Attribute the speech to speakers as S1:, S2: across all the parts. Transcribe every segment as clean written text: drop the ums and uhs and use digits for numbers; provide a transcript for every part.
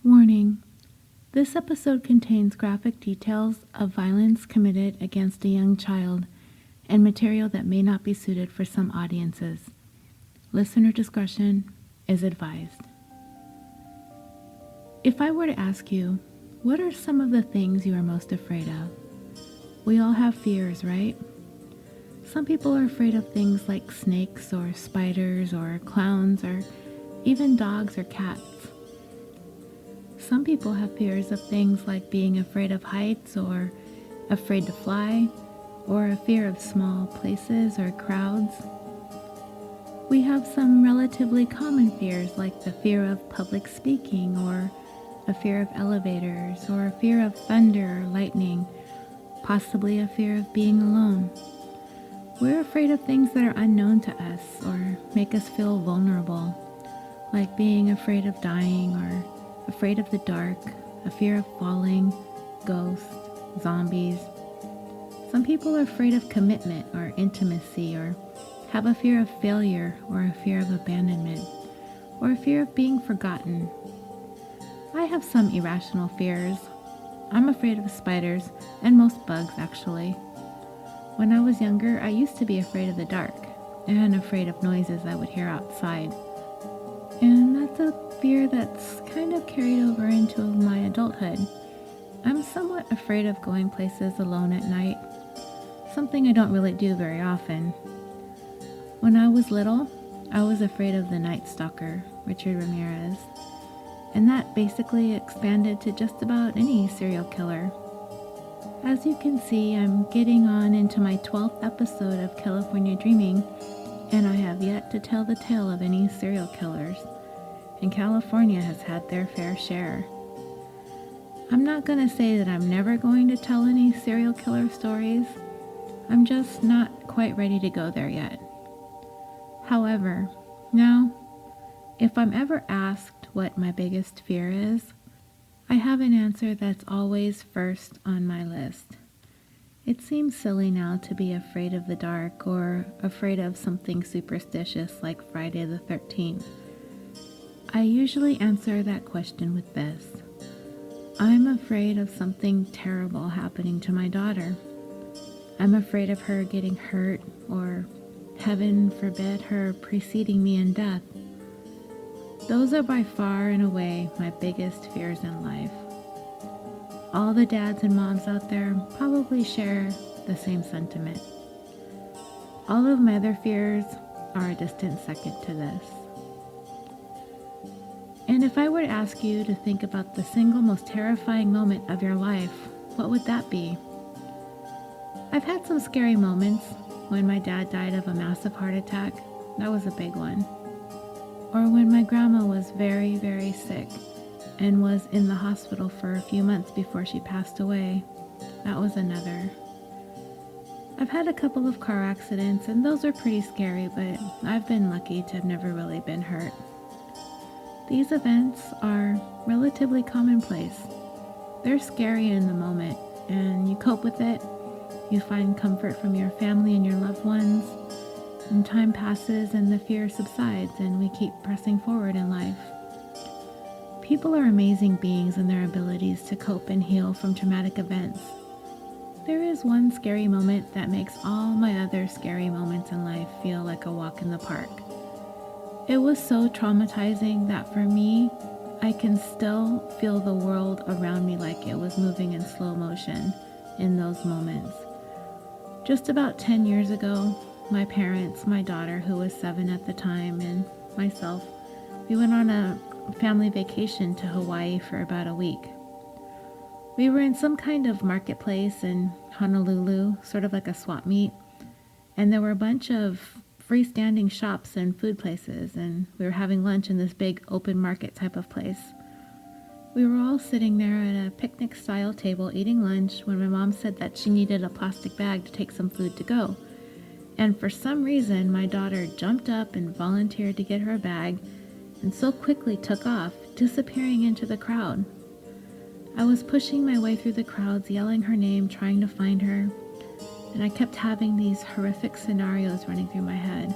S1: Warning: this episode contains graphic details of violence committed against a young child and material that may not be suited for some audiences. Listener discretion is advised. If I were to ask you, what are some of the things you are most afraid of? We all have fears, right? Some people are afraid of things like snakes or spiders or clowns or even dogs or cats. Some people have fears of things like being afraid of heights or afraid to fly or a fear of small places or crowds. We have some relatively common fears like the fear of public speaking or a fear of elevators or a fear of thunder or lightning, possibly a fear of being alone. We're afraid of things that are unknown to us or make us feel vulnerable, like being afraid of dying or afraid of the dark, a fear of falling, ghosts, zombies. Some people are afraid of commitment or intimacy or have a fear of failure or a fear of abandonment or a fear of being forgotten. I have some irrational fears. I'm afraid of spiders and most bugs actually. When I was younger, I used to be afraid of the dark and afraid of noises I would hear outside. And that's a fear that's kind of carried over into my adulthood. I'm somewhat afraid of going places alone at night, something I don't really do very often. When I was little, I was afraid of the Night Stalker, Richard Ramirez, and that basically expanded to just about any serial killer. As you can see, I'm getting on into my 12th episode of California Dreaming, and I have yet to tell the tale of any serial killers, and California has had their fair share. I'm not going to say that I'm never going to tell any serial killer stories. I'm just not quite ready to go there yet. However, now, if I'm ever asked what my biggest fear is, I have an answer that's always first on my list. It seems silly now to be afraid of the dark or afraid of something superstitious like Friday the 13th. I usually answer that question with this: I'm afraid of something terrible happening to my daughter. I'm afraid of her getting hurt or, heaven forbid, her preceding me in death. Those are by far and away my biggest fears in life. All the dads and moms out there probably share the same sentiment. All of my other fears are a distant second to this. And if I were to ask you to think about the single most terrifying moment of your life, what would that be? I've had some scary moments. When my dad died of a massive heart attack, that was a big one. Or when my grandma was very, very sick and was in the hospital for a few months before she passed away, that was another. I've had a couple of car accidents, and those are pretty scary, but I've been lucky to have never really been hurt. These events are relatively commonplace. They're scary in the moment, and you cope with it. You find comfort from your family and your loved ones, and time passes and the fear subsides, and we keep pressing forward in life. People are amazing beings in their abilities to cope and heal from traumatic events. There is one scary moment that makes all my other scary moments in life feel like a walk in the park. It was so traumatizing that for me, I can still feel the world around me like it was moving in slow motion in those moments. Just about 10 years ago, my parents, my daughter, who was 7 at the time, and myself, we went on a family vacation to Hawaii for about a week. We were in some kind of marketplace in Honolulu, sort of like a swap meet, and there were a bunch of freestanding shops and food places, and we were having lunch in this big open market type of place. We were all sitting there at a picnic-style table eating lunch when my mom said that she needed a plastic bag to take some food to go. And for some reason, my daughter jumped up and volunteered to get her bag and so quickly took off, disappearing into the crowd. I was pushing my way through the crowds, yelling her name, trying to find her, and I kept having these horrific scenarios running through my head.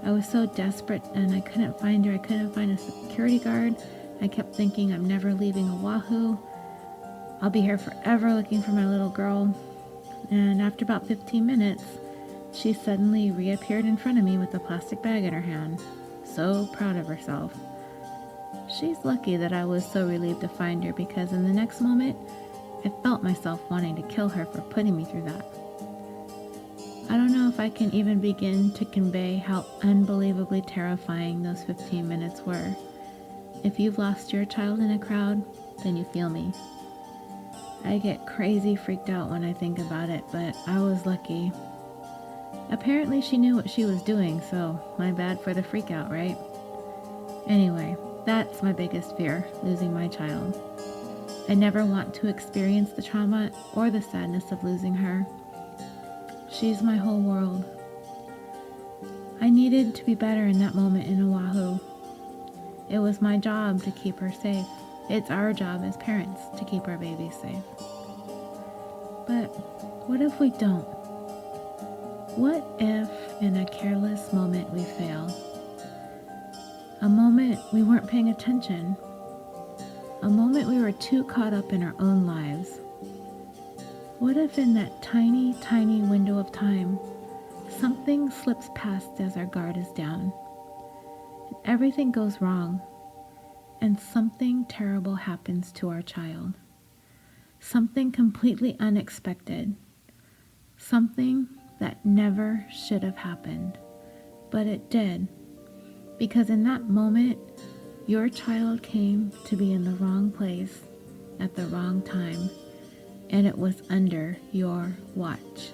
S1: I was so desperate, and I couldn't find her. I couldn't find a security guard. I kept thinking I'm never leaving Oahu. I'll be here forever looking for my little girl. And after about 15 minutes, she suddenly reappeared in front of me with a plastic bag in her hand, so proud of herself. She's lucky that I was so relieved to find her, because in the next moment, I felt myself wanting to kill her for putting me through that. I don't know if I can even begin to convey how unbelievably terrifying those 15 minutes were. If you've lost your child in a crowd, then you feel me. I get crazy freaked out when I think about it, but I was lucky. Apparently she knew what she was doing, so my bad for the freak out, right? Anyway, that's my biggest fear, losing my child. I never want to experience the trauma or the sadness of losing her. She's my whole world. I needed to be better in that moment in Oahu. It was my job to keep her safe. It's our job as parents to keep our babies safe. But what if we don't? What if in a careless moment we fail? A moment we weren't paying attention. A moment we were too caught up in our own lives. What if in that tiny, tiny window of time, something slips past as our guard is down, and everything goes wrong, and something terrible happens to our child? Something completely unexpected. Something that never should have happened, but it did, because in that moment, your child came to be in the wrong place at the wrong time, and it was under your watch.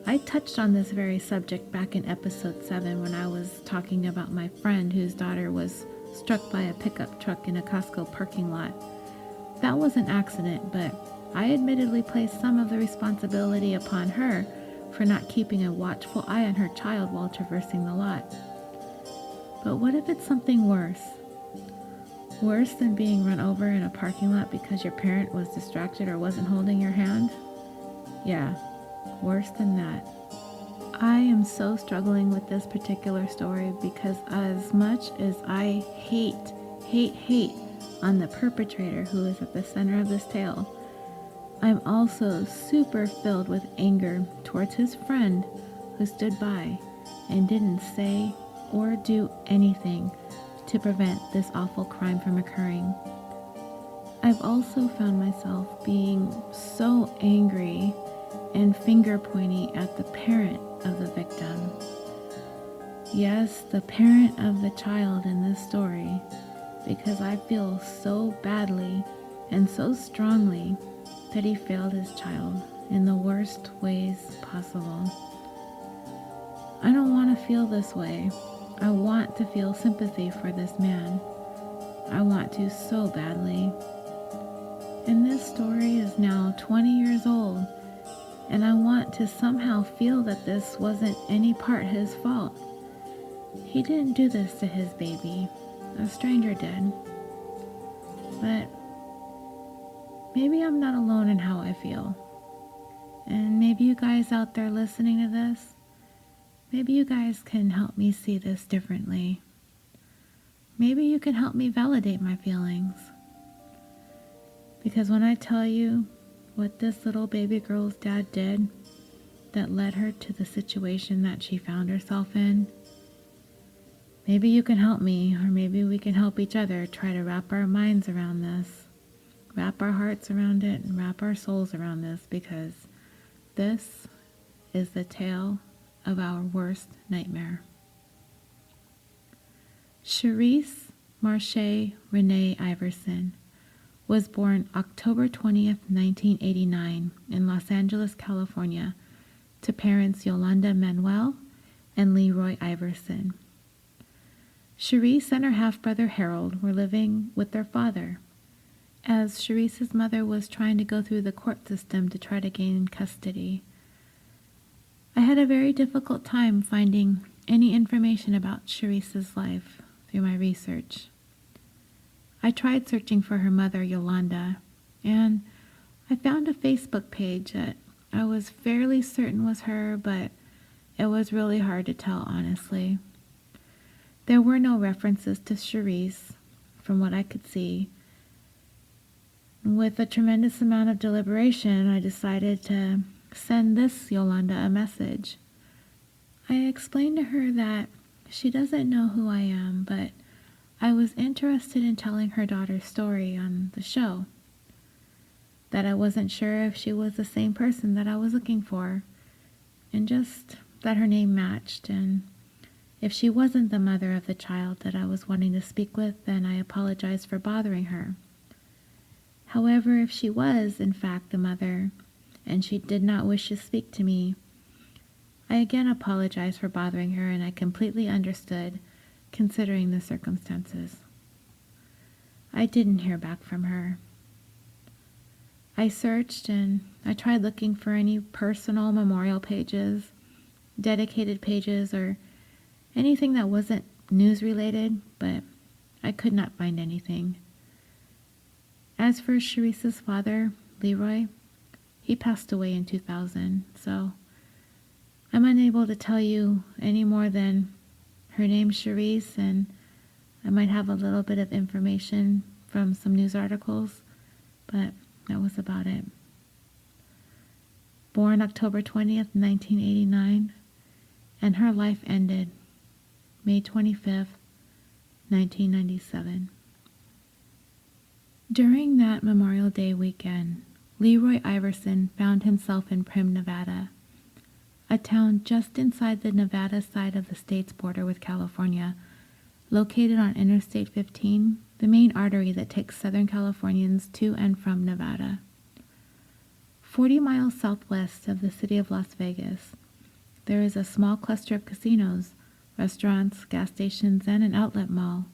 S1: I touched on this very subject back in episode 7 when I was talking about my friend whose daughter was struck by a pickup truck in a Costco parking lot. That was an accident, but I admittedly placed some of the responsibility upon her for not keeping a watchful eye on her child while traversing the lot. But what if it's something worse? Worse than being run over in a parking lot because your parent was distracted or wasn't holding your hand? Yeah, worse than that. I am so struggling with this particular story because as much as I hate on the perpetrator who is at the center of this tale, I'm also super filled with anger towards his friend who stood by and didn't say or do anything to prevent this awful crime from occurring. I've also found myself being so angry and finger pointing at the parent of the victim. Yes, the parent of the child in this story, because I feel so badly and so strongly that he failed his child in the worst ways possible. I don't want to feel this way. I want to feel sympathy for this man. I want to so badly. And this story is now 20 years old, and I want to somehow feel that this wasn't any part his fault. He didn't do this to his baby. A stranger did. But maybe I'm not alone in how I feel. And maybe you guys out there listening to this, maybe you guys can help me see this differently. Maybe you can help me validate my feelings. Because when I tell you what this little baby girl's dad did that led her to the situation that she found herself in, maybe you can help me, or maybe we can help each other try to wrap our minds around this, wrap our hearts around it, and wrap our souls around this, because this is the tale of our worst nightmare. Sherrice Marche Renee Iverson was born October 20th, 1989 in Los Angeles, California, to parents Yolanda Manuel and Leroy Iverson. Sherrice and her half-brother Harold were living with their father, as Sherrice's mother was trying to go through the court system to try to gain custody. I had a very difficult time finding any information about Sherrice's life through my research. I tried searching for her mother, Yolanda, and I found a Facebook page that I was fairly certain was her, but it was really hard to tell, honestly. There were no references to Sherrice. from what I could see. With a tremendous amount of deliberation, I decided to send this Yolanda a message. I explained to her that she doesn't know who I am, but I was interested in telling her daughter's story on the show. That I wasn't sure if she was the same person that I was looking for, and just that her name matched, and if she wasn't the mother of the child that I was wanting to speak with, then I apologized for bothering her. However, if she was, in fact, the mother, and she did not wish to speak to me, I again apologized for bothering her, and I completely understood, considering the circumstances. I didn't hear back from her. I searched and I tried looking for any personal memorial pages, dedicated pages, or anything that wasn't news related, but I could not find anything. As for Sherrice's father, Leroy, he passed away in 2000, so I'm unable to tell you any more than her name's Sherrice, and I might have a little bit of information from some news articles, but that was about it. Born October 20th, 1989, and her life ended May 25th, 1997. During that Memorial Day weekend, Leroy Iverson found himself in Primm, Nevada, a town just inside the Nevada side of the state's border with California, located on Interstate 15, the main artery that takes Southern Californians to and from Nevada. 40 miles southwest of the city of Las Vegas, there is a small cluster of casinos, restaurants, gas stations, and an outlet mall.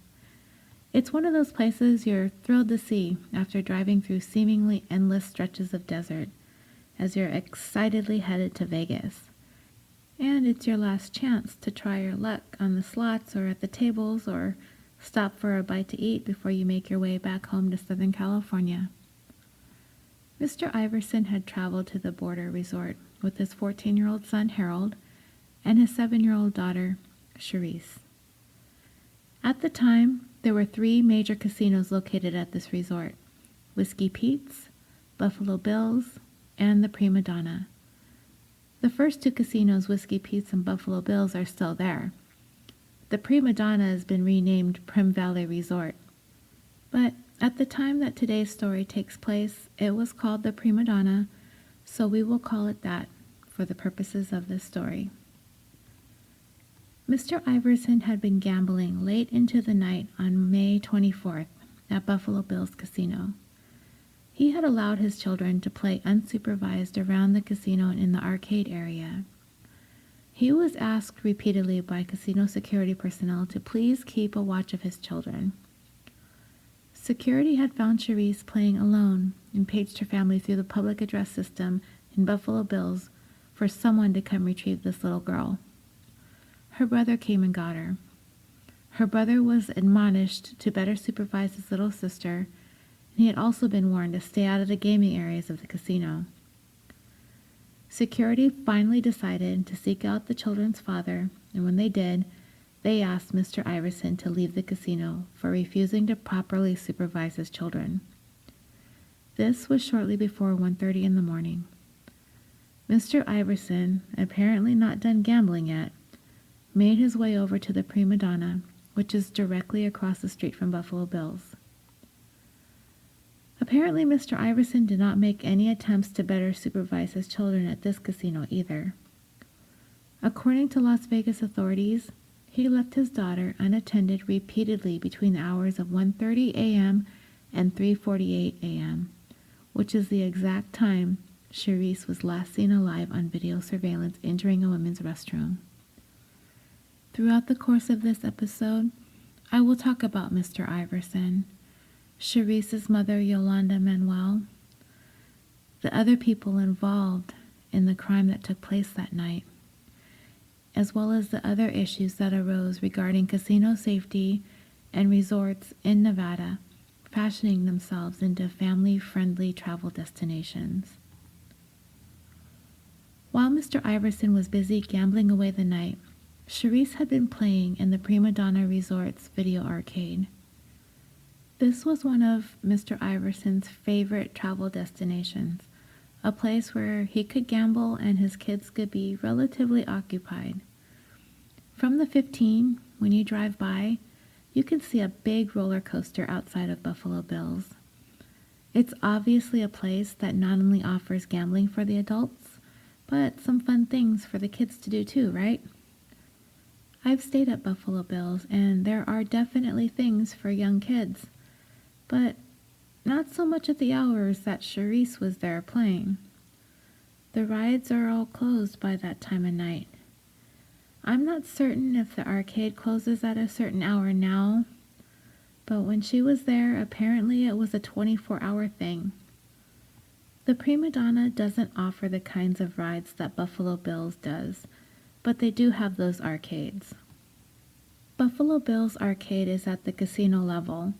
S1: It's one of those places you're thrilled to see after driving through seemingly endless stretches of desert, as you're excitedly headed to Vegas. And it's your last chance to try your luck on the slots or at the tables, or stop for a bite to eat before you make your way back home to Southern California. Mr. Iverson had traveled to the border resort with his 14-year-old son, Harold, and his 7-year-old daughter, Sherrice. At the time, there were 3 major casinos located at this resort: Whiskey Pete's, Buffalo Bill's, and the Primadonna. The first 2 casinos, Whiskey Pete's and Buffalo Bill's, are still there. The Primadonna has been renamed Primm Valley Resort. But at the time that today's story takes place, it was called the Primadonna, so we will call it that for the purposes of this story. Mr. Iverson had been gambling late into the night on May 24th at Buffalo Bill's Casino. He had allowed his children to play unsupervised around the casino and in the arcade area. He was asked repeatedly by casino security personnel to please keep a watch of his children. Security had found Sherrice playing alone and paged her family through the public address system in Buffalo Bill's for someone to come retrieve this little girl. Her brother came and got her. Her brother was admonished to better supervise his little sister, and he had also been warned to stay out of the gaming areas of the casino. Security finally decided to seek out the children's father, and when they did, they asked Mr. Iverson to leave the casino for refusing to properly supervise his children. This was shortly before 1:30 in the morning. Mr. Iverson, apparently not done gambling yet, made his way over to the Primadonna, which is directly across the street from Buffalo Bill's. Apparently, Mr. Iverson did not make any attempts to better supervise his children at this casino either. According to Las Vegas authorities, he left his daughter unattended repeatedly between the hours of 1:30 a.m. and 3:48 a.m., which is the exact time Sherrice was last seen alive on video surveillance entering a women's restroom. Throughout the course of this episode, I will talk about Mr. Iverson, Sherrice's mother, Yolanda Manuel, the other people involved in the crime that took place that night, as well as the other issues that arose regarding casino safety and resorts in Nevada fashioning themselves into family-friendly travel destinations. While Mr. Iverson was busy gambling away the night, Sherrice had been playing in the Primadonna Resort's video arcade. This was one of Mr. Iverson's favorite travel destinations, a place where he could gamble and his kids could be relatively occupied. From the 15, when you drive by, you can see a big roller coaster outside of Buffalo Bill's. It's obviously a place that not only offers gambling for the adults, but some fun things for the kids to do too, right? I've stayed at Buffalo Bill's, and there are definitely things for young kids, but not so much at the hours that Sherrice was there playing. The rides are all closed by that time of night. I'm not certain if the arcade closes at a certain hour now, but when she was there, apparently it was a 24-hour thing. The Primadonna doesn't offer the kinds of rides that Buffalo Bill's does, but they do have those arcades. Buffalo Bill's arcade is at the casino level,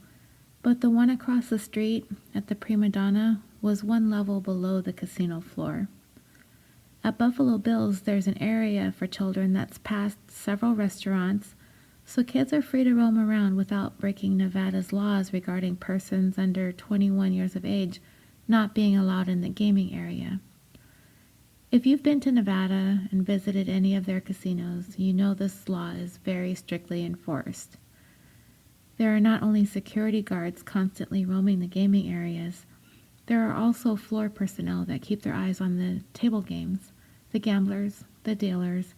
S1: but the one across the street at the Primadonna was one level below the casino floor. At Buffalo Bill's, there's an area for children that's past several restaurants, so kids are free to roam around without breaking Nevada's laws regarding persons under 21 years of age not being allowed in the gaming area. If you've been to Nevada and visited any of their casinos, you know this law is very strictly enforced. There are not only security guards constantly roaming the gaming areas, there are also floor personnel that keep their eyes on the table games, the gamblers, the dealers,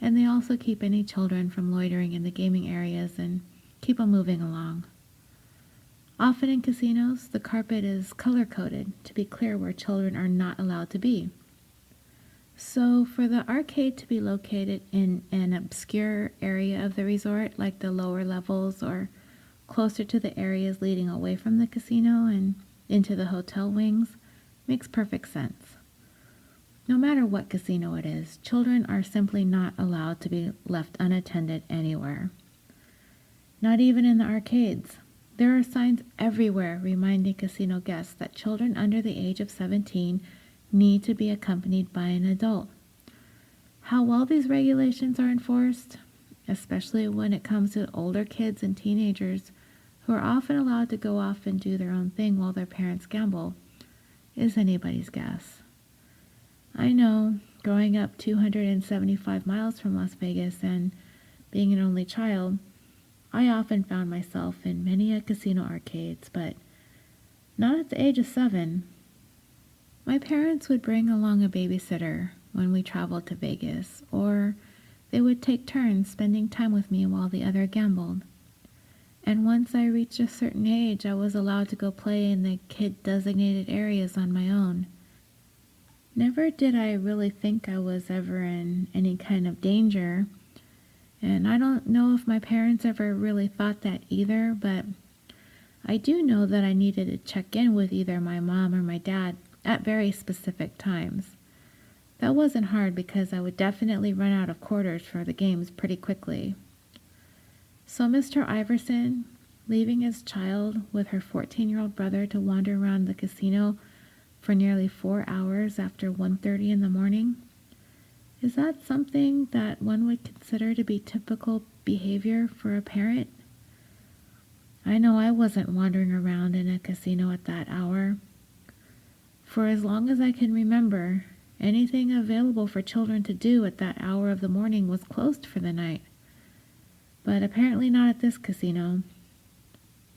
S1: and they also keep any children from loitering in the gaming areas and keep them moving along. Often in casinos, the carpet is color-coded to be clear where children are not allowed to be. So for the arcade to be located in an obscure area of the resort, like the lower levels or closer to the areas leading away from the casino and into the hotel wings, makes perfect sense. No matter what casino it is, children are simply not allowed to be left unattended anywhere. Not even in the arcades. There are signs everywhere reminding casino guests that children under the age of 17 need to be accompanied by an adult. How well these regulations are enforced, especially when it comes to older kids and teenagers who are often allowed to go off and do their own thing while their parents gamble, is anybody's guess. I know, growing up 275 miles from Las Vegas and being an only child, I often found myself in many a casino arcades, but not at the age of 7. My parents would bring along a babysitter when we traveled to Vegas, or they would take turns spending time with me while the other gambled. And once I reached a certain age, I was allowed to go play in the kid-designated areas on my own. Never did I really think I was ever in any kind of danger, and I don't know if my parents ever really thought that either, but I do know that I needed to check in with either my mom or my dad at very specific times. That wasn't hard because I would definitely run out of quarters for the games pretty quickly. So Mr. Iverson, leaving his child with her 14-year-old brother to wander around the casino for nearly 4 hours after 1:30 in the morning, is that something that one would consider to be typical behavior for a parent? I know I wasn't wandering around in a casino at that hour. For as long as I can remember, anything available for children to do at that hour of the morning was closed for the night. But apparently not at this casino.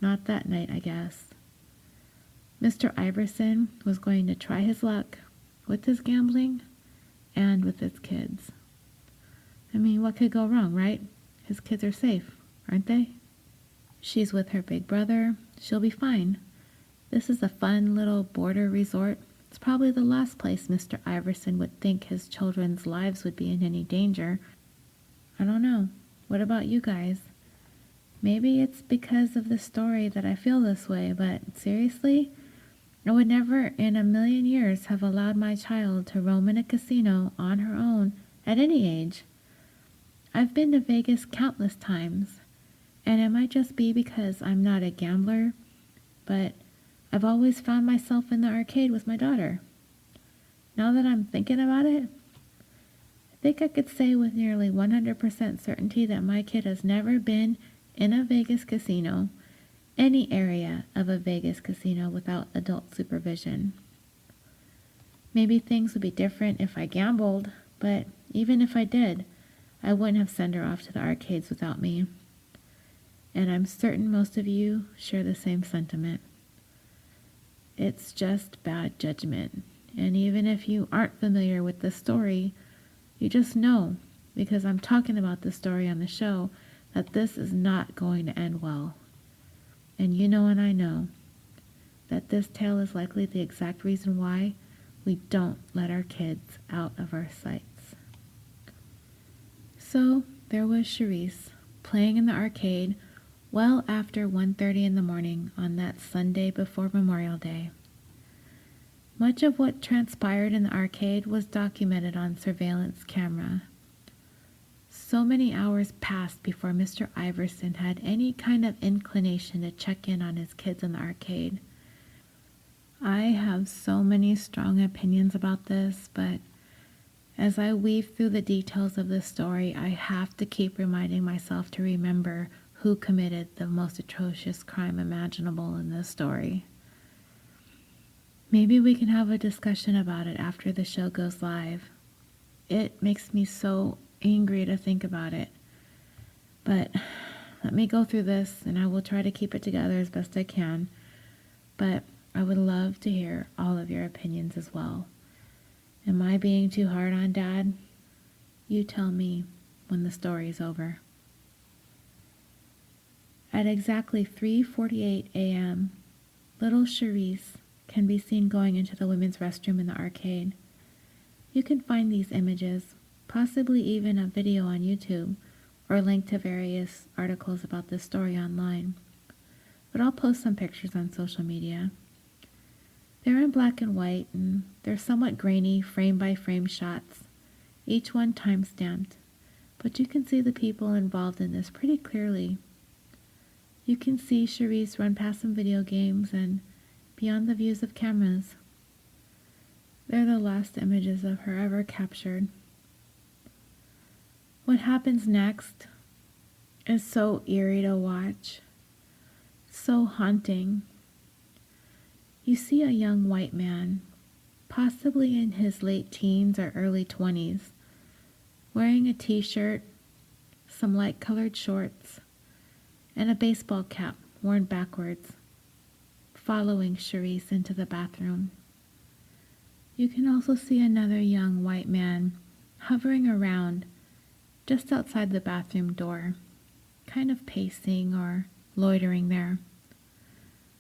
S1: Not that night, I guess. Mr. Iverson was going to try his luck with his gambling and with his kids. I mean, what could go wrong, right? His kids are safe, aren't they? She's with her big brother. She'll be fine. This is a fun little border resort. It's probably the last place Mr. Iverson would think his children's lives would be in any danger. I don't know. What about you guys? Maybe it's because of the story that I feel this way, but seriously, I would never in a million years have allowed my child to roam in a casino on her own at any age. I've been to Vegas countless times, and it might just be because I'm not a gambler, but I've always found myself in the arcade with my daughter. Now that I'm thinking about it, I think I could say with nearly 100% certainty that my kid has never been in a Vegas casino any area of a Vegas casino without adult supervision. Maybe things would be different if I gambled, but even if I did, I wouldn't have sent her off to the arcades without me. And I'm certain most of you share the same sentiment. It's just bad judgment. And even if you aren't familiar with the story, you just know, because I'm talking about the story on the show, that this is not going to end well. And you know and I know that this tale is likely the exact reason why we don't let our kids out of our sights. So there was Sherrice playing in the arcade well after 1:30 in the morning on that Sunday before Memorial Day. Much of what transpired in the arcade was documented on surveillance camera. So many hours passed before Mr. Iverson had any kind of inclination to check in on his kids in the arcade. I have so many strong opinions about this, but as I weave through the details of this story, I have to keep reminding myself to remember who committed the most atrocious crime imaginable in this story. Maybe we can have a discussion about it after the show goes live. It makes me so angry to think about it. But let me go through this and I will try to keep it together as best I can. But I would love to hear all of your opinions as well. Am I being too hard on Dad? You tell me when the story is over. At exactly 3:48 a.m., little Sherrice can be seen going into the women's restroom in the arcade. You can find these images, possibly even a video on YouTube, or a link to various articles about this story online. But I'll post some pictures on social media. They're in black and white, and they're somewhat grainy, frame-by-frame shots, each one time-stamped, but you can see the people involved in this pretty clearly. You can see Sherrice run past some video games and beyond the views of cameras. They're the last images of her ever captured. What happens next is so eerie to watch, so haunting. You see a young white man, possibly in his late teens or early 20s, wearing a t-shirt, some light-colored shorts, and a baseball cap worn backwards, following Sherrice into the bathroom. You can also see another young white man hovering around just outside the bathroom door, kind of pacing or loitering there.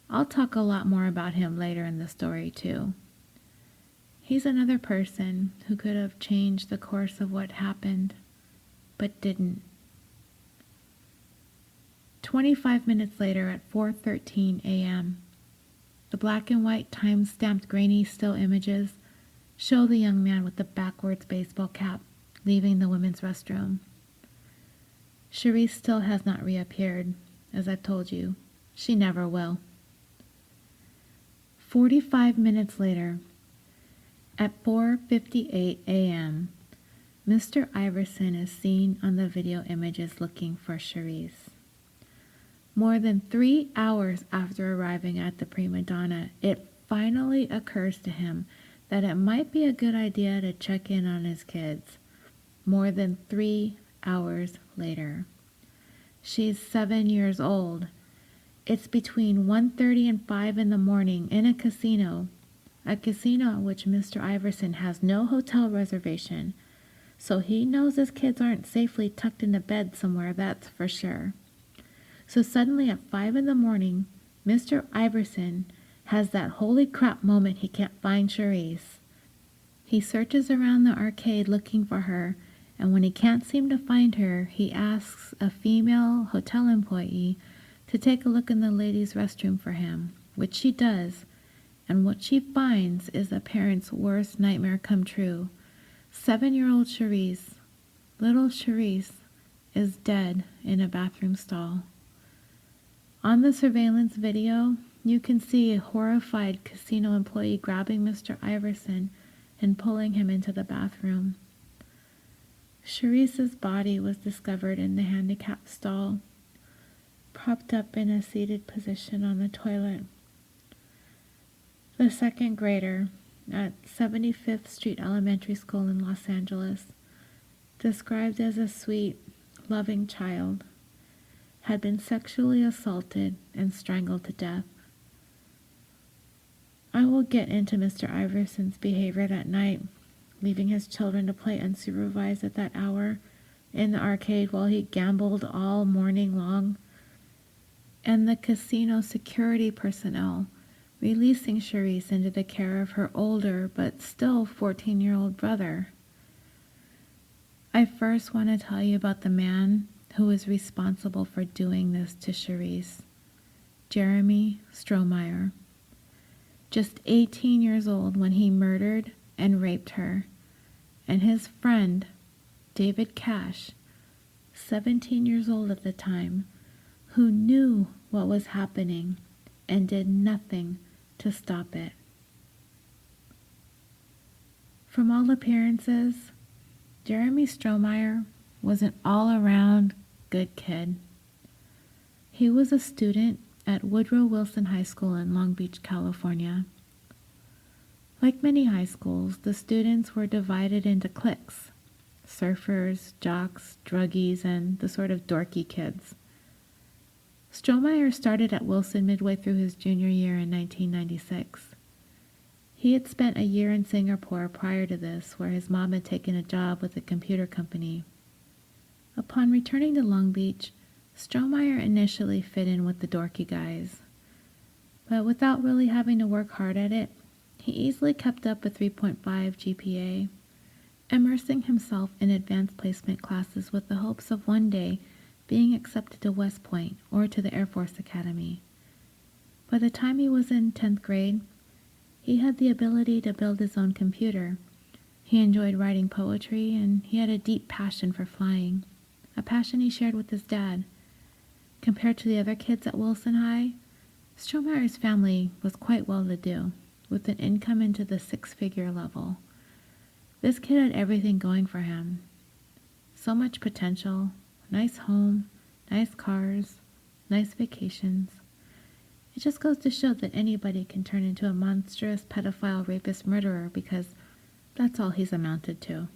S1: I'll talk a lot more about him later in the story too. He's another person who could have changed the course of what happened, but didn't. 25 minutes later at 4:13 a.m., the black and white time-stamped grainy still images show the young man with the backwards baseball cap leaving the women's restroom. Sherrice still has not reappeared, as I've told you. She never will. 45 minutes later, at 4:58 a.m., Mr. Iverson is seen on the video images looking for Sherrice. More than 3 hours after arriving at the Primadonna, it finally occurs to him that it might be a good idea to check in on his kids. More than 3 hours later. She's 7 years old. It's between 1:30 and 5 in the morning in a casino at which Mr. Iverson has no hotel reservation, so he knows his kids aren't safely tucked into bed somewhere, that's for sure. So suddenly at 5 in the morning, Mr. Iverson has that holy crap moment he can't find Sherrice. He searches around the arcade looking for her, and when he can't seem to find her, he asks a female hotel employee to take a look in the ladies' restroom for him, which she does, and what she finds is a parent's worst nightmare come true. 7-year-old Sherrice, little Sherrice, is dead in a bathroom stall. On the surveillance video, you can see a horrified casino employee grabbing Mr. Iverson and pulling him into the bathroom. Sherrice's body was discovered in the handicapped stall. propped up in a seated position on the toilet. The second grader at 75th Street Elementary School in Los Angeles, described as a sweet, loving child, had been sexually assaulted and strangled to death. I will get into Mr. Iverson's behavior that night, leaving his children to play unsupervised at that hour in the arcade while he gambled all morning long, and the casino security personnel releasing Sherrice into the care of her older but still 14-year-old brother. I first want to tell you about the man who was responsible for doing this to Sherrice, Jeremy Strohmeyer. Just 18 years old when he murdered and raped her, and his friend, David Cash, 17 years old at the time, who knew what was happening and did nothing to stop it. From all appearances, Jeremy Strohmeyer was an all-around good kid. He was a student at Woodrow Wilson High School in Long Beach, California. Like many high schools, the students were divided into cliques: surfers, jocks, druggies, and the sort of dorky kids. Strohmeyer started at Wilson midway through his junior year in 1996. He had spent a year in Singapore prior to this, where his mom had taken a job with a computer company. Upon returning to Long Beach, Strohmeyer initially fit in with the dorky guys, but without really having to work hard at it, he easily kept up a 3.5 GPA, immersing himself in advanced placement classes with the hopes of one day being accepted to West Point or to the Air Force Academy. By the time he was in 10th grade, he had the ability to build his own computer. He enjoyed writing poetry, and he had a deep passion for flying, a passion he shared with his dad. Compared to the other kids at Wilson High, Strohmeyer's family was quite well-to-do, with an income into the six-figure level. This kid had everything going for him. So much potential, nice home, nice cars, nice vacations. It just goes to show that anybody can turn into a monstrous pedophile, rapist, murderer, because that's all he's amounted to.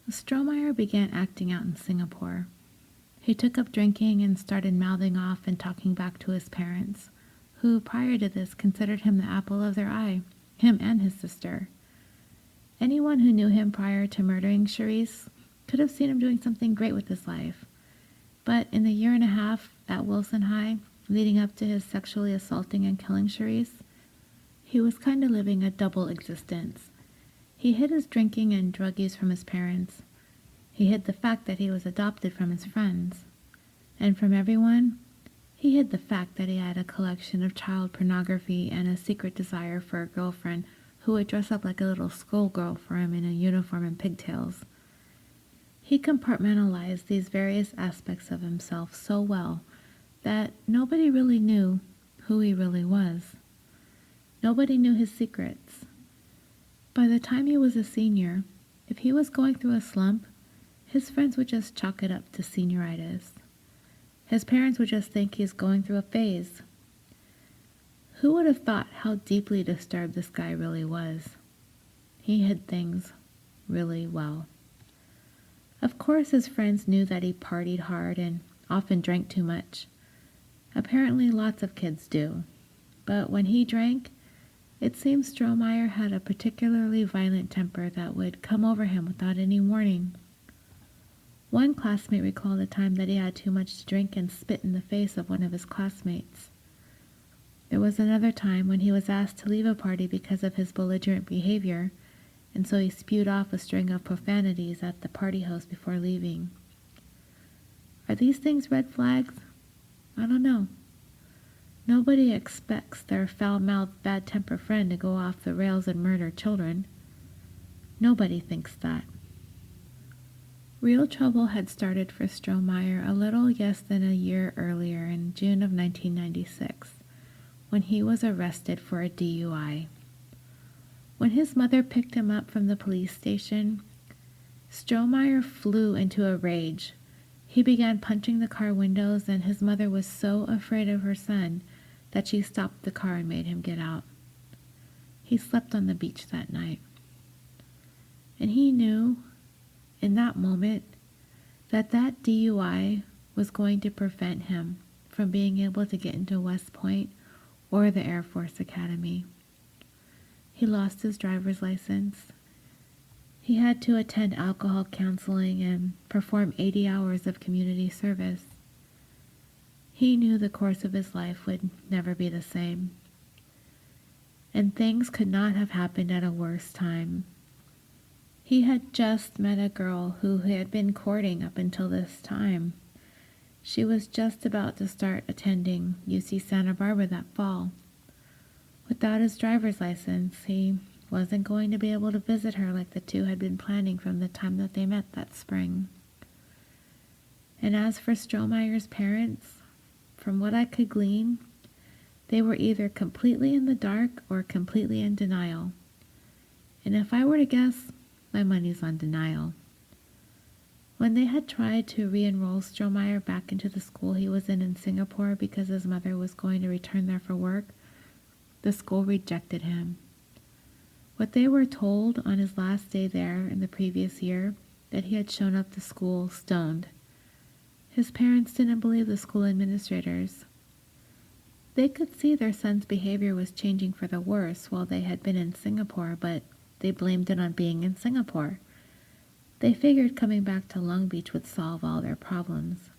S1: Strohmeyer began acting out in Singapore. He took up drinking and started mouthing off and talking back to his parents, who prior to this considered him the apple of their eye, him and his sister. Anyone who knew him prior to murdering Sherrice could have seen him doing something great with his life. But in the year and a half at Wilson High, leading up to his sexually assaulting and killing Sherrice, he was kind of living a double existence. He hid his drinking and drug use from his parents. He hid the fact that he was adopted from his friends. And from everyone, he hid the fact that he had a collection of child pornography and a secret desire for a girlfriend who would dress up like a little schoolgirl for him in a uniform and pigtails. He compartmentalized these various aspects of himself so well that nobody really knew who he really was. Nobody knew his secrets. By the time he was a senior, if he was going through a slump, his friends would just chalk it up to senioritis. His parents would just think he's going through a phase. Who would have thought how deeply disturbed this guy really was? He hid things really well. Of course, his friends knew that he partied hard and often drank too much. Apparently, lots of kids do. But when he drank, it seems Strohmeyer had a particularly violent temper that would come over him without any warning. One classmate recalled a time that he had too much to drink and spit in the face of one of his classmates. There was another time when he was asked to leave a party because of his belligerent behavior, and so he spewed off a string of profanities at the party host before leaving. Are these things red flags? I don't know. Nobody expects their foul-mouthed, bad-tempered friend to go off the rails and murder children. Nobody thinks that. Real trouble had started for Strohmeyer a little less than a year earlier in June of 1996, when he was arrested for a DUI. When his mother picked him up from the police station, Strohmeyer flew into a rage. He began punching the car windows, and his mother was so afraid of her son that she stopped the car and made him get out. He slept on the beach that night. And he knew in that moment that that DUI was going to prevent him from being able to get into West Point or the Air Force Academy. He lost his driver's license. He had to attend alcohol counseling and perform 80 hours of community service. He knew the course of his life would never be the same. And things could not have happened at a worse time. He had just met a girl who he had been courting up until this time. She was just about to start attending UC Santa Barbara that fall. Without his driver's license, he wasn't going to be able to visit her like the two had been planning from the time that they met that spring. And as for Strohmeyer's parents, from what I could glean, they were either completely in the dark or completely in denial. And if I were to guess, my money's on denial. When they had tried to re-enroll Strohmeyer back into the school he was in Singapore because his mother was going to return there for work, the school rejected him. What they were told on his last day there in the previous year, that he had shown up to school stoned. His parents didn't believe the school administrators. They could see their son's behavior was changing for the worse while they had been in Singapore, but they blamed it on being in Singapore. They figured coming back to Long Beach would solve all their problems.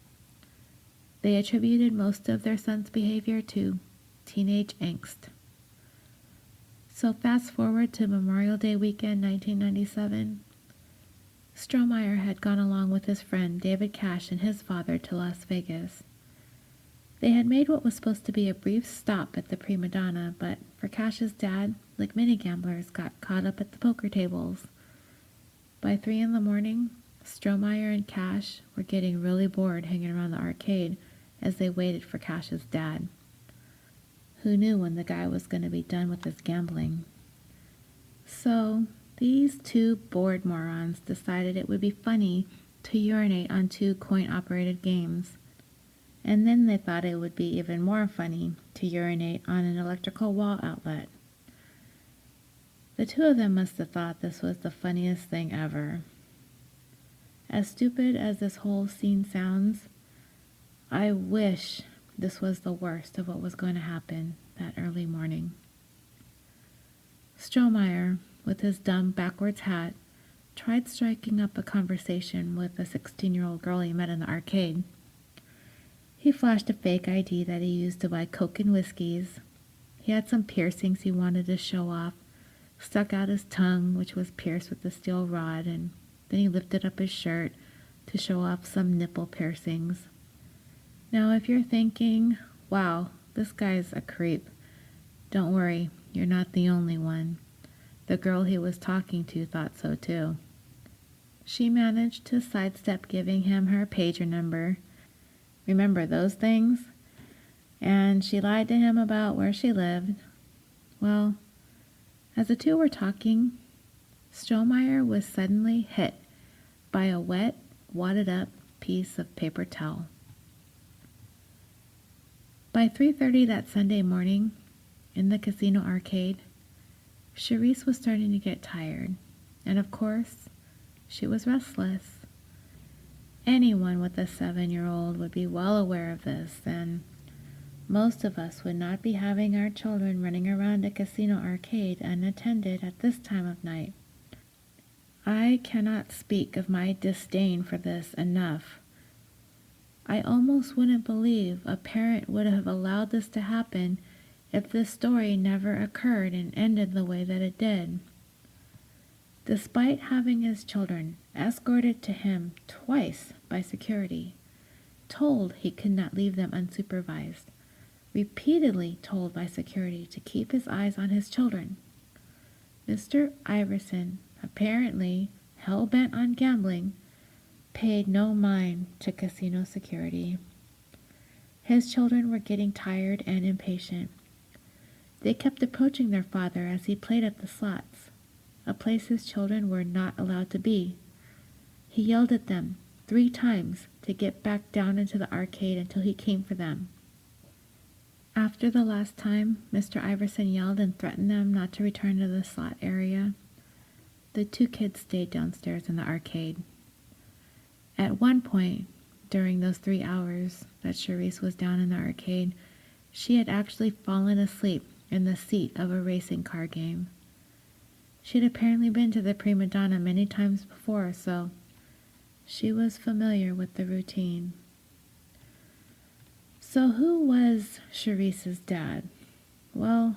S1: They attributed most of their son's behavior to teenage angst. So fast forward to Memorial Day weekend 1997. Strohmeyer had gone along with his friend David Cash and his father to Las Vegas. They had made what was supposed to be a brief stop at the Primadonna, but for Cash's dad, like many gamblers, got caught up at the poker tables. By 3 a.m, Strohmeyer and Cash were getting really bored hanging around the arcade as they waited for Cash's dad. Who knew when the guy was going to be done with his gambling? So these two bored morons decided it would be funny to urinate on 2 coin-operated games. And then they thought it would be even more funny to urinate on an electrical wall outlet. The two of them must have thought this was the funniest thing ever. As stupid as this whole scene sounds, I wish this was the worst of what was going to happen that early morning. Strohmeyer, with his dumb backwards hat, tried striking up a conversation with a 16-year-old girl he met in the arcade. He flashed a fake ID that he used to buy Coke and whiskeys. He had some piercings he wanted to show off, stuck out his tongue, which was pierced with a steel rod, and then he lifted up his shirt to show off some nipple piercings. Now, if you're thinking, wow, this guy's a creep, don't worry, you're not the only one. The girl he was talking to thought so too. She managed to sidestep giving him her pager number. Remember those things? And she lied to him about where she lived. Well, as the two were talking, Strohmeyer was suddenly hit by a wet, wadded up piece of paper towel. By 3:30 that Sunday morning, in the casino arcade, Sherrice was starting to get tired, and of course, she was restless. Anyone with a 7-year-old would be well aware of this, and most of us would not be having our children running around a casino arcade unattended at this time of night. I cannot speak of my disdain for this enough. I almost wouldn't believe a parent would have allowed this to happen if this story never occurred and ended the way that it did. Despite having his children escorted to him twice by security, told he could not leave them unsupervised, repeatedly told by security to keep his eyes on his children, Mr. Iverson, apparently hell-bent on gambling, paid no mind to casino security. His children were getting tired and impatient. They kept approaching their father as he played at the slots, a place his children were not allowed to be. He yelled at them, 3 times to get back down into the arcade until he came for them. After the last time, Mr. Iverson yelled and threatened them not to return to the slot area. The 2 kids stayed downstairs in the arcade. At one point, during those 3 hours that Sherrice was down in the arcade, she had actually fallen asleep in the seat of a racing car game. She had apparently been to the Primadonna many times before, so she was familiar with the routine. So who was Sherrice's dad? Well,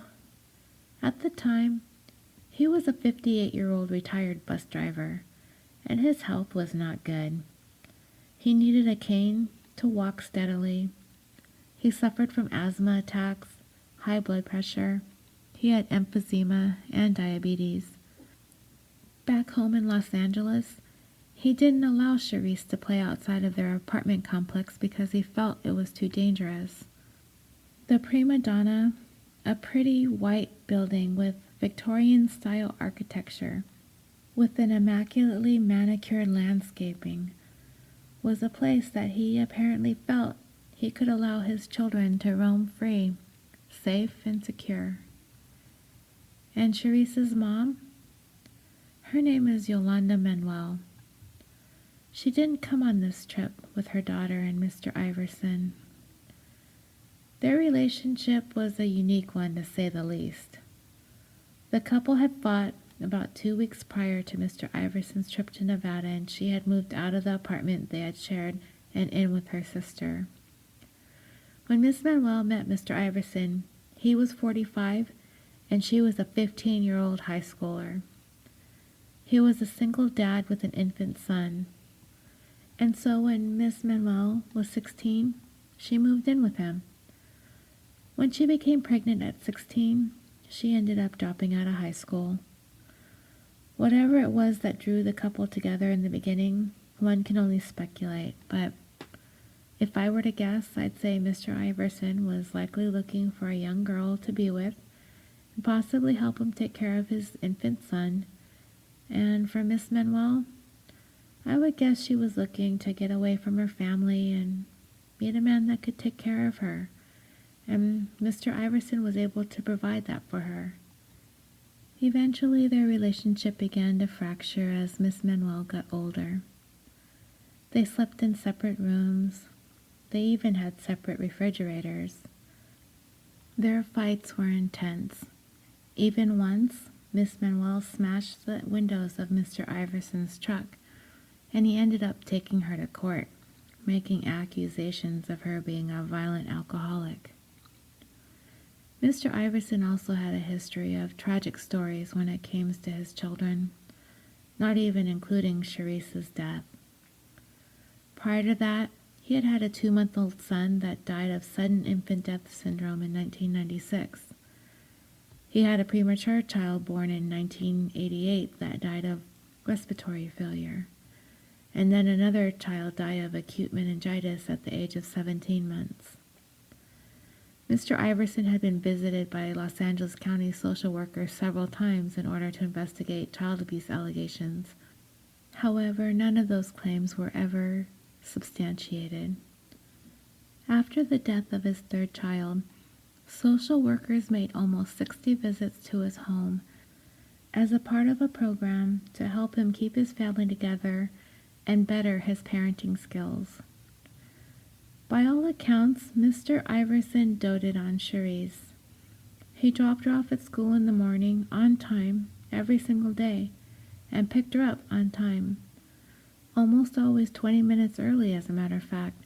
S1: at the time, he was a 58-year-old retired bus driver, and his health was not good. He needed a cane to walk steadily. He suffered from asthma attacks, high blood pressure. He had emphysema and diabetes. Back home in Los Angeles, he didn't allow Sherrice to play outside of their apartment complex because he felt it was too dangerous. The Primadonna, a pretty white building with Victorian-style architecture, with an immaculately manicured landscaping, was a place that he apparently felt he could allow his children to roam free, safe and secure. And Sherrice's mom? Her name is Yolanda Manuel. She didn't come on this trip with her daughter and Mr. Iverson. Their relationship was a unique one, to say the least. The couple had fought about 2 weeks prior to Mr. Iverson's trip to Nevada, and she had moved out of the apartment they had shared and in with her sister. When Miss Manuel met Mr. Iverson, he was 45 and she was a 15-year-old high schooler. He was a single dad with an infant son. And so when Miss Manuel was 16, she moved in with him. When she became pregnant at 16, she ended up dropping out of high school. Whatever it was that drew the couple together in the beginning, one can only speculate, but if I were to guess, I'd say Mr. Iverson was likely looking for a young girl to be with and possibly help him take care of his infant son. And for Miss Manuel, I would guess she was looking to get away from her family and meet a man that could take care of her. And Mr. Iverson was able to provide that for her. Eventually, their relationship began to fracture as Miss Manuel got older. They slept in separate rooms. They even had separate refrigerators. Their fights were intense. Even once, Miss Manuel smashed the windows of Mr. Iverson's truck, and he ended up taking her to court, making accusations of her being a violent alcoholic. Mr. Iverson also had a history of tragic stories when it came to his children, not even including Sherrice's death. Prior to that, he had had a 2-month-old son that died of sudden infant death syndrome in 1996. He had a premature child born in 1988 that died of respiratory failure. And then another child died of acute meningitis at the age of 17 months. Mr. Iverson had been visited by Los Angeles County social workers several times in order to investigate child abuse allegations. However, none of those claims were ever substantiated. After the death of his 3rd child, social workers made almost 60 visits to his home as a part of a program to help him keep his family together and better his parenting skills. By all accounts, Mr. Iverson doted on Sherrice. He dropped her off at school in the morning on time every single day and picked her up on time, almost always 20 minutes early as a matter of fact,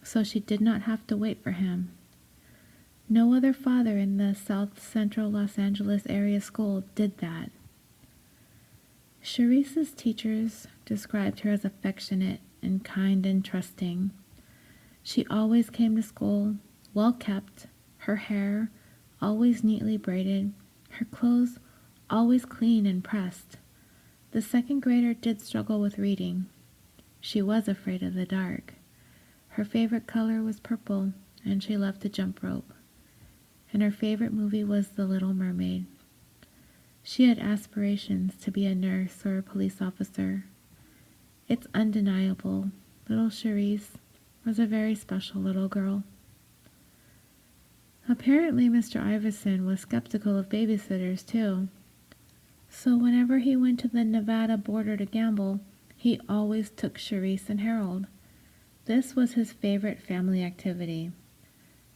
S1: so she did not have to wait for him. No other father in the South Central Los Angeles area school did that. Sherrice's teachers described her as affectionate and kind and trusting. She always came to school, well kept, her hair always neatly braided, her clothes always clean and pressed. The 2nd grader did struggle with reading. She was afraid of the dark. Her favorite color was purple, and she loved to jump rope. And her favorite movie was The Little Mermaid. She had aspirations to be a nurse or a police officer. It's undeniable little Sherrice was a very special little girl. Apparently, Mr. Iverson was skeptical of babysitters, too. So whenever he went to the Nevada border to gamble, he always took Sherrice and Harold. This was his favorite family activity.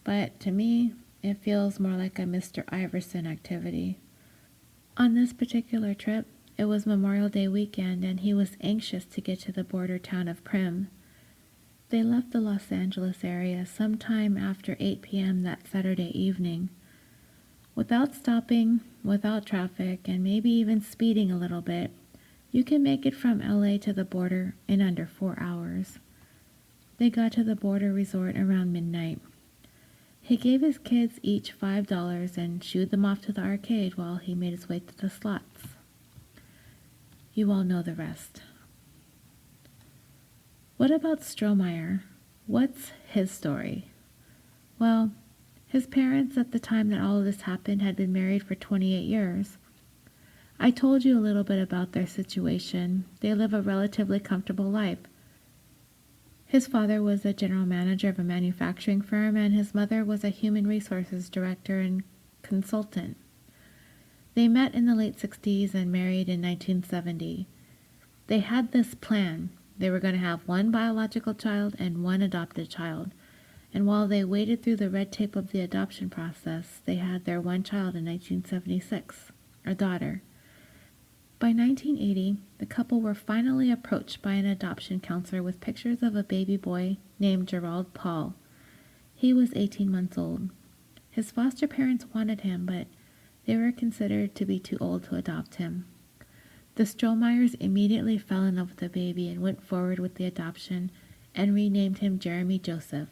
S1: But to me, it feels more like a Mr. Iverson activity. On this particular trip, it was Memorial Day weekend, and he was anxious to get to the border town of Prim. They left the Los Angeles area sometime after 8 p.m. that Saturday evening. Without stopping, without traffic, and maybe even speeding a little bit, you can make it from LA to the border in under 4 hours. They got to the border resort around midnight. He gave his kids each $5 and shooed them off to the arcade while he made his way to the slots. You all know the rest. What about Strohmeyer? What's his story? Well, his parents at the time that all of this happened had been married for 28 years. I told you a little bit about their situation. They live a relatively comfortable life. His father was a general manager of a manufacturing firm, and his mother was a human resources director and consultant. They met in the late 60s and married in 1970. They had this plan. They were going to have one biological child and one adopted child. And while they waded through the red tape of the adoption process, they had their one child in 1976, a daughter. By 1980, the couple were finally approached by an adoption counselor with pictures of a baby boy named Gerald Paul. He was 18 months old. His foster parents wanted him, but they were considered to be too old to adopt him. The Strohmeyers immediately fell in love with the baby and went forward with the adoption and renamed him Jeremy Joseph.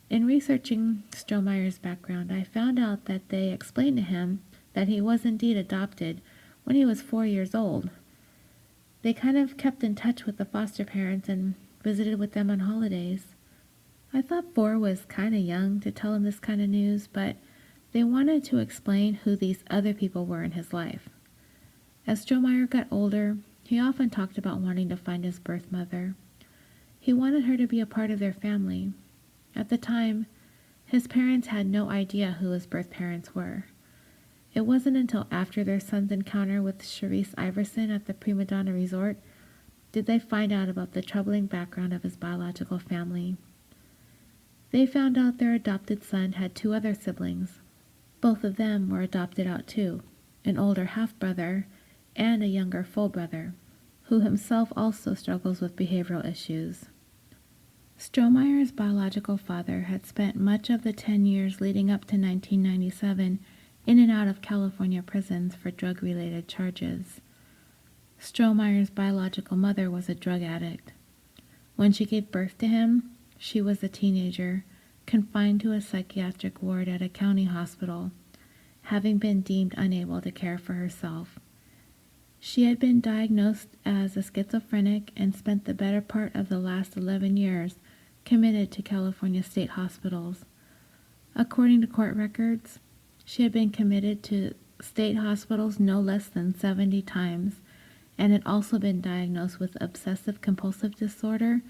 S1: In researching Strohmeyer's background, I found out that they explained to him that he was indeed adopted when he was 4 years old. They kind of kept in touch with the foster parents and visited with them on holidays. I thought 4 was kind of young to tell him this kind of news, but they wanted to explain who these other people were in his life. As Strohmeyer got older, he often talked about wanting to find his birth mother. He wanted her to be a part of their family. At the time, his parents had no idea who his birth parents were. It wasn't until after their son's encounter with Sherrice Iverson at the Primadonna resort did they find out about the troubling background of his biological family. They found out their adopted son had 2 other siblings. Both of them were adopted out too, an older half-brother and a younger full brother, who himself also struggles with behavioral issues. Strohmeyer's biological father had spent much of the 10 years leading up to 1997 in and out of California prisons for drug-related charges. Strohmeyer's biological mother was a drug addict. When she gave birth to him, she was a teenager, confined to a psychiatric ward at a county hospital, having been deemed unable to care for herself. She had been diagnosed as a schizophrenic and spent the better part of the last 11 years committed to California state hospitals. According to court records, she had been committed to state hospitals no less than 70 times and had also been diagnosed with obsessive-compulsive disorder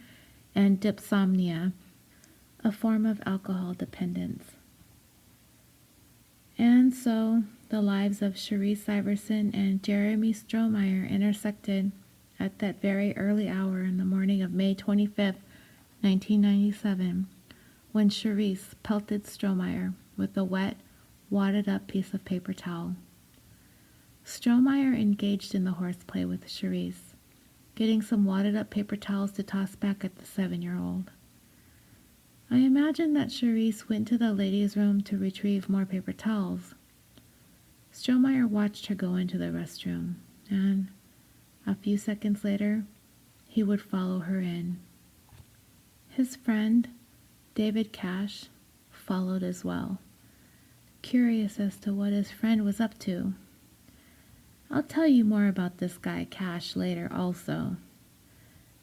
S1: and dysomnia, a form of alcohol dependence. And so, the lives of Sherrice Iverson and Jeremy Strohmeyer intersected at that very early hour in the morning of May 25th, 1997, when Sherrice pelted Strohmeyer with a wet, wadded-up piece of paper towel. Strohmeyer engaged in the horseplay with Sherrice, getting some wadded-up paper towels to toss back at the 7-year-old. I imagine that Sherrice went to the ladies' room to retrieve more paper towels. Strohmeyer watched her go into the restroom, and a few seconds later, he would follow her in. His friend, David Cash, followed as well, curious as to what his friend was up to. I'll tell you more about this guy Cash later also.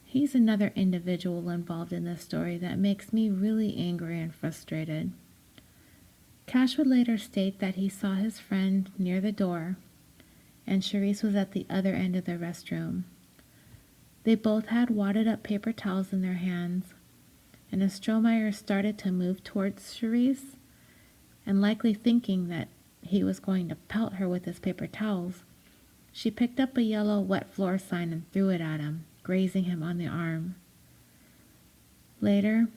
S1: He's another individual involved in this story that makes me really angry and frustrated. Cash would later state that he saw his friend near the door, and Sherrice was at the other end of the restroom. They both had wadded up paper towels in their hands, and as Strohmeyer started to move towards Sherrice, and likely thinking that he was going to pelt her with his paper towels, she picked up a yellow wet floor sign and threw it at him, grazing him on the arm. Later,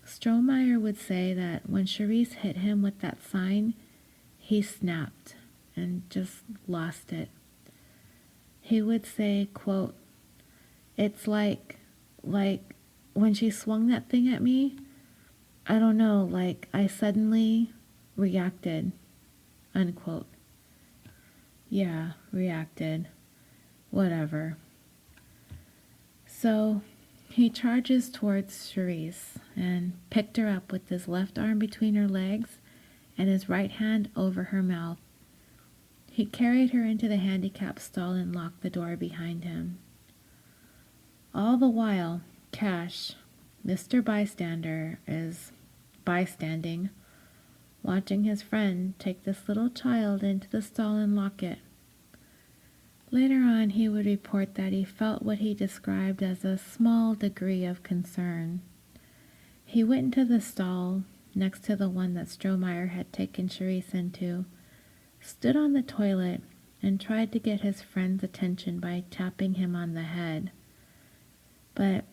S1: Strohmeyer would say that when Sherrice hit him with that sign, he snapped and just lost it. He would say, quote, "It's like when she swung that thing at me, I don't know, like I suddenly reacted," unquote. Yeah, reacted. Whatever. So he charges towards Sherrice and picked her up with his left arm between her legs and his right hand over her mouth. He carried her into the handicap stall and locked the door behind him. All the while, Cash, Mr. Bystander, is bystanding, watching his friend take this little child into the stall and lock it. Later on, he would report that he felt what he described as a small degree of concern. He went into the stall next to the one that Strohmeyer had taken Sherrice into, stood on the toilet, and tried to get his friend's attention by tapping him on the head. But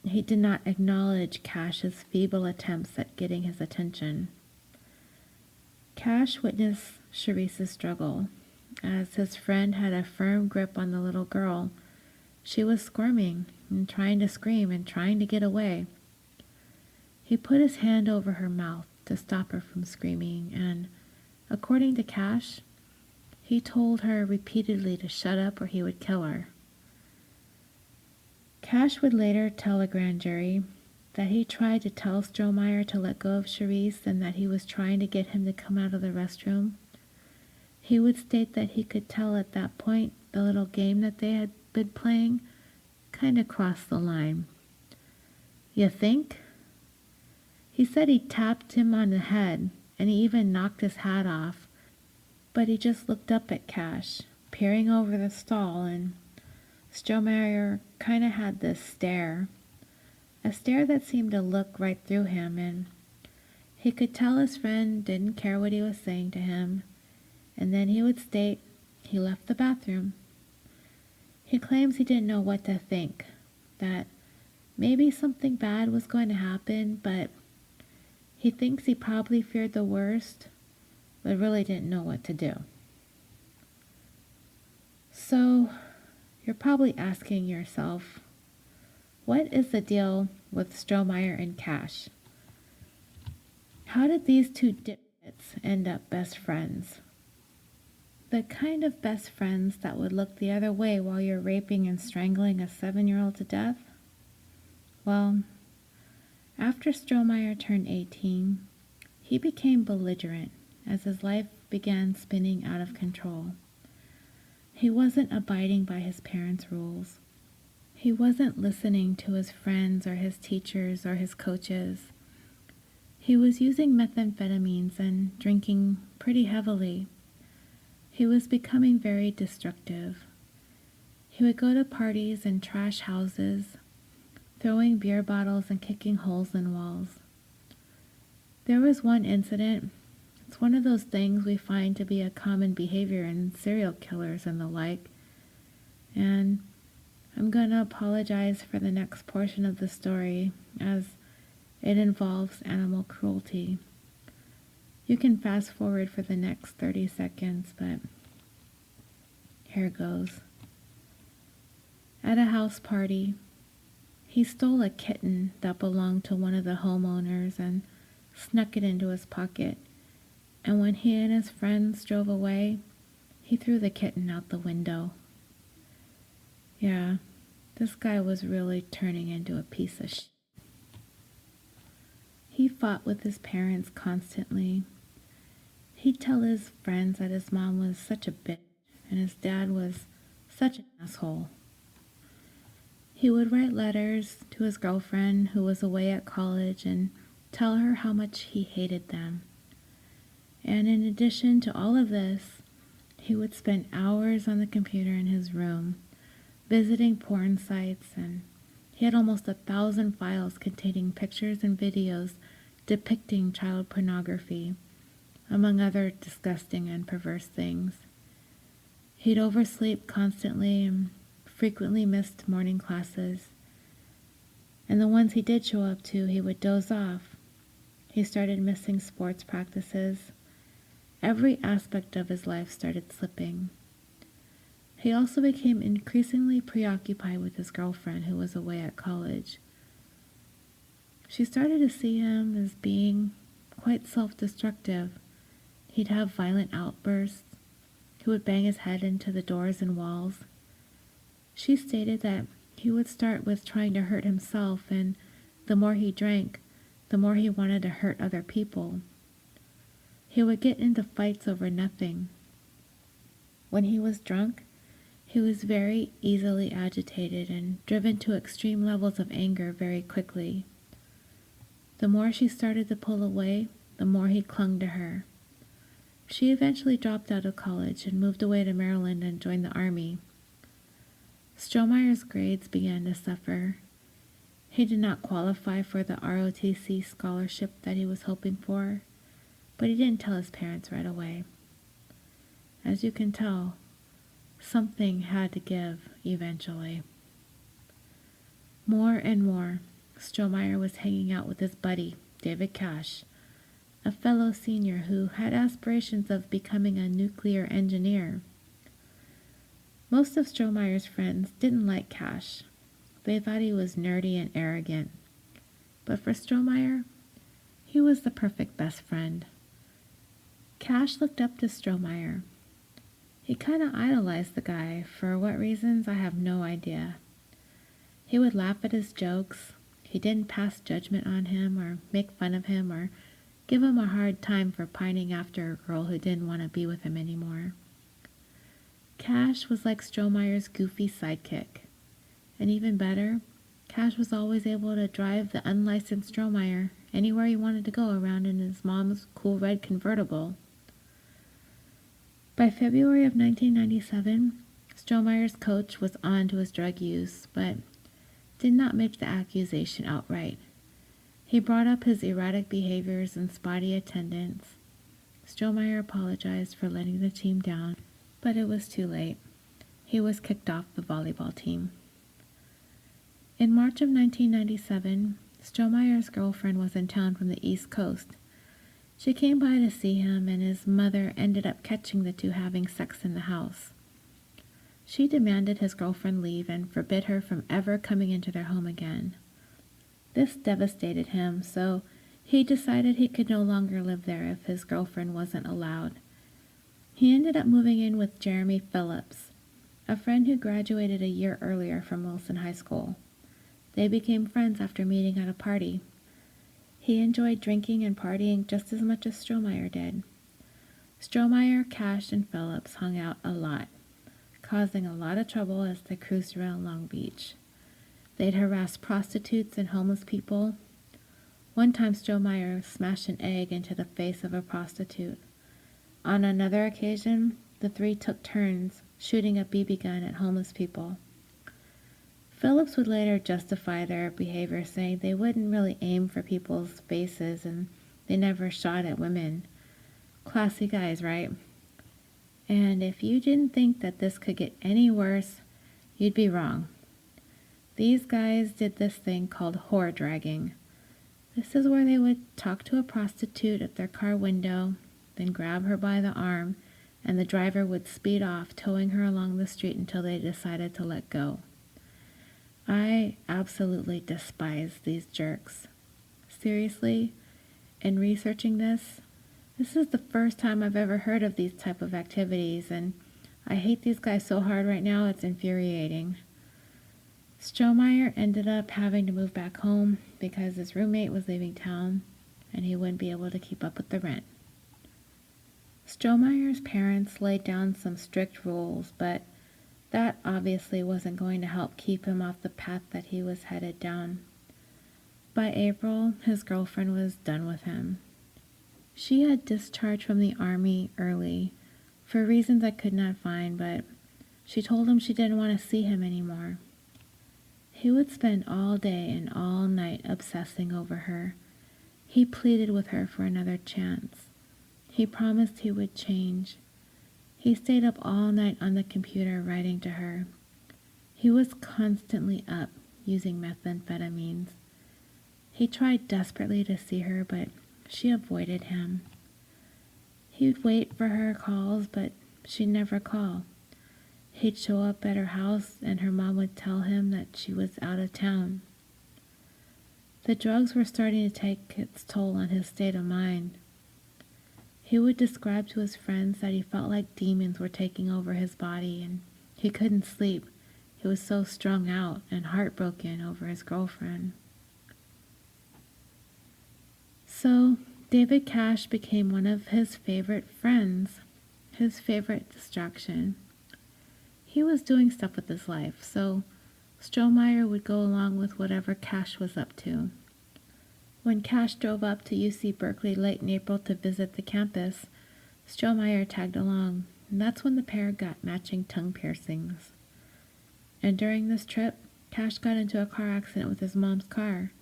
S1: he did not acknowledge Cash's feeble attempts at getting his attention. Cash witnessed Sherrice's struggle. As his friend had a firm grip on the little girl, she was squirming and trying to scream and trying to get away. He put his hand over her mouth to stop her from screaming, and, according to Cash, he told her repeatedly to shut up or he would kill her. Cash would later tell a grand jury that he tried to tell Strohmeyer to let go of Sherrice and that he was trying to get him to come out of the restroom. He would state that he could tell at that point the little game that they had been playing kind of crossed the line. "You think?" He said he tapped him on the head, and he even knocked his hat off, but he just looked up at Cash, peering over the stall, and Strohmeyer kind of had this stare, a stare that seemed to look right through him, and he could tell his friend didn't care what he was saying to him, and then he would state he left the bathroom. He claims he didn't know what to think, that maybe something bad was going to happen, but he thinks he probably feared the worst, but really didn't know what to do. So, you're probably asking yourself, what is the deal with Strohmeyer and Cash? How did these two dipshits end up best friends? The kind of best friends that would look the other way while you're raping and strangling a 7-year-old to death? Well, after Strohmeyer turned 18, he became belligerent as his life began spinning out of control. He wasn't abiding by his parents' rules. He wasn't listening to his friends or his teachers or his coaches. He was using methamphetamines and drinking pretty heavily. He was becoming very destructive. He would go to parties and trash houses, throwing beer bottles and kicking holes in walls. There was one incident. It's one of those things we find to be a common behavior in serial killers and the like. And I'm going to apologize for the next portion of the story, as it involves animal cruelty. You can fast forward for the next 30 seconds, but here goes. At a house party, he stole a kitten that belonged to one of the homeowners and snuck it into his pocket. And when he and his friends drove away, he threw the kitten out the window. Yeah, this guy was really turning into a piece of shit. He fought with his parents constantly. He'd tell his friends that his mom was such a bitch and his dad was such an asshole. He would write letters to his girlfriend who was away at college and tell her how much he hated them. And in addition to all of this, he would spend hours on the computer in his room, visiting porn sites, and he had almost 1,000 files containing pictures and videos depicting child pornography, among other disgusting and perverse things. He'd oversleep constantly and frequently missed morning classes, and the ones he did show up to, he would doze off. He started missing sports practices. Every aspect of his life started slipping. He also became increasingly preoccupied with his girlfriend, who was away at college. She started to see him as being quite self-destructive. He'd have violent outbursts. He would bang his head into the doors and walls. She stated that he would start with trying to hurt himself, and the more he drank, the more he wanted to hurt other people. He would get into fights over nothing. When he was drunk, he was very easily agitated and driven to extreme levels of anger very quickly. The more she started to pull away, the more he clung to her. She eventually dropped out of college and moved away to Maryland and joined the Army. Strohmeyer's grades began to suffer. He did not qualify for the ROTC scholarship that he was hoping for, but he didn't tell his parents right away. As you can tell, something had to give eventually. More and more, Strohmeyer was hanging out with his buddy, David Cash, a fellow senior who had aspirations of becoming a nuclear engineer. Most of Strohmeyer's friends didn't like Cash. They thought he was nerdy and arrogant. But for Strohmeyer, he was the perfect best friend. Cash looked up to Strohmeyer. He kind of idolized the guy. For what reasons, I have no idea. He would laugh at his jokes. He didn't pass judgment on him or make fun of him or give him a hard time for pining after a girl who didn't want to be with him anymore. Cash was like Strohmeyer's goofy sidekick. And even better, Cash was always able to drive the unlicensed Strohmeyer anywhere he wanted to go around in his mom's cool red convertible. By February of 1997, Strohmeyer's coach was on to his drug use, but did not make the accusation outright. He brought up his erratic behaviors and spotty attendance. Strohmeyer apologized for letting the team down, but it was too late. He was kicked off the volleyball team. In March of 1997, Strohmeyer's girlfriend was in town from the East Coast. She came by to see him, and his mother ended up catching the two having sex in the house. She demanded his girlfriend leave and forbid her from ever coming into their home again. This devastated him, so he decided he could no longer live there if his girlfriend wasn't allowed. He ended up moving in with Jeremy Phillips, a friend who graduated a year earlier from Wilson High School. They became friends after meeting at a party. He enjoyed drinking and partying just as much as Strohmeyer did. Strohmeyer, Cash, and Phillips hung out a lot, causing a lot of trouble as they cruised around Long Beach. They'd harass prostitutes and homeless people. One time, Strohmeyer smashed an egg into the face of a prostitute. On another occasion, the three took turns shooting a BB gun at homeless people. Phillips would later justify their behavior, saying they wouldn't really aim for people's faces and they never shot at women. Classy guys, right? And if you didn't think that this could get any worse, you'd be wrong. These guys did this thing called whore dragging. This is where they would talk to a prostitute at their car window, then grab her by the arm, and the driver would speed off, towing her along the street until they decided to let go. I absolutely despise these jerks. Seriously, in researching this is the first time I've ever heard of these type of activities, and I hate these guys so hard right now, it's infuriating. Strohmeyer ended up having to move back home because his roommate was leaving town and he wouldn't be able to keep up with the rent. Strohmeyer's parents laid down some strict rules, but that obviously wasn't going to help keep him off the path that he was headed down. By April, his girlfriend was done with him. She had discharged from the Army early, for reasons I could not find, but She told him she didn't want to see him anymore. He would spend all day and all night obsessing over her. He pleaded with her for another chance. He promised he would change. He stayed up all night on the computer writing to her. He was constantly up using methamphetamines. He tried desperately to see her, but she avoided him. He'd wait for her calls, but she'd never call. He'd show up at her house, and her mom would tell him that she was out of town. The drugs were starting to take its toll on his state of mind. He would describe to his friends that he felt like demons were taking over his body, and he couldn't sleep. He was so strung out and heartbroken over his girlfriend. So David Cash became one of his favorite friends, his favorite distraction. He was doing stuff with his life, so Strohmeyer would go along with whatever Cash was up to. When Cash drove up to UC Berkeley late in April to visit the campus, Strohmeyer tagged along, and that's when the pair got matching tongue piercings. And during this trip, Cash got into a car accident with his mom's car.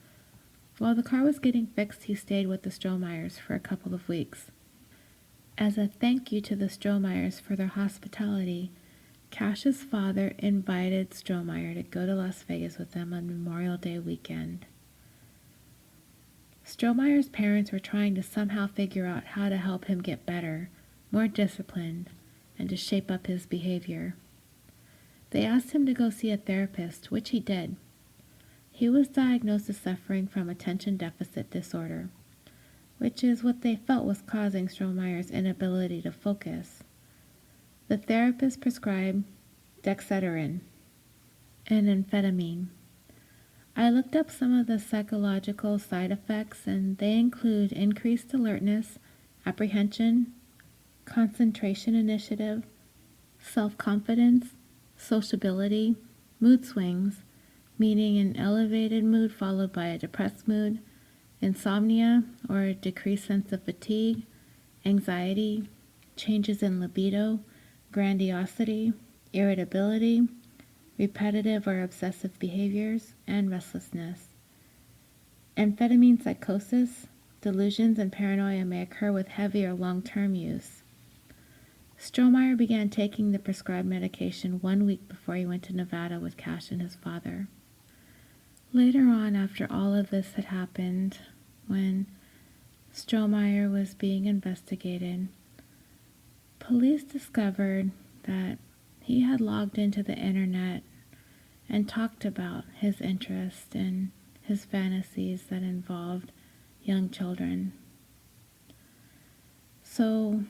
S1: While the car was getting fixed, he stayed with the Strohmeyers for a couple of weeks. As a thank you to the Strohmeyers for their hospitality, Cash's father invited Strohmeyer to go to Las Vegas with them on Memorial Day weekend. Strohmeyer's parents were trying to somehow figure out how to help him get better, more disciplined, and to shape up his behavior. They asked him to go see a therapist, which he did. He was diagnosed as suffering from attention deficit disorder, which is what they felt was causing Strohmeyer's inability to focus. The therapist prescribed dexedrine, an amphetamine. I looked up some of the psychological side effects, and they include increased alertness, apprehension, concentration initiative, self-confidence, sociability, mood swings, meaning an elevated mood followed by a depressed mood, insomnia or a decreased sense of fatigue, anxiety, changes in libido, grandiosity, irritability, repetitive or obsessive behaviors, and restlessness. Amphetamine psychosis, delusions, and paranoia may occur with heavy or long-term use. Strohmeyer began taking the prescribed medication 1 week before he went to Nevada with Cash and his father. Later on, after all of this had happened, when Strohmeyer was being investigated, police discovered that he had logged into the internet and talked about his interest and his fantasies that involved young children. So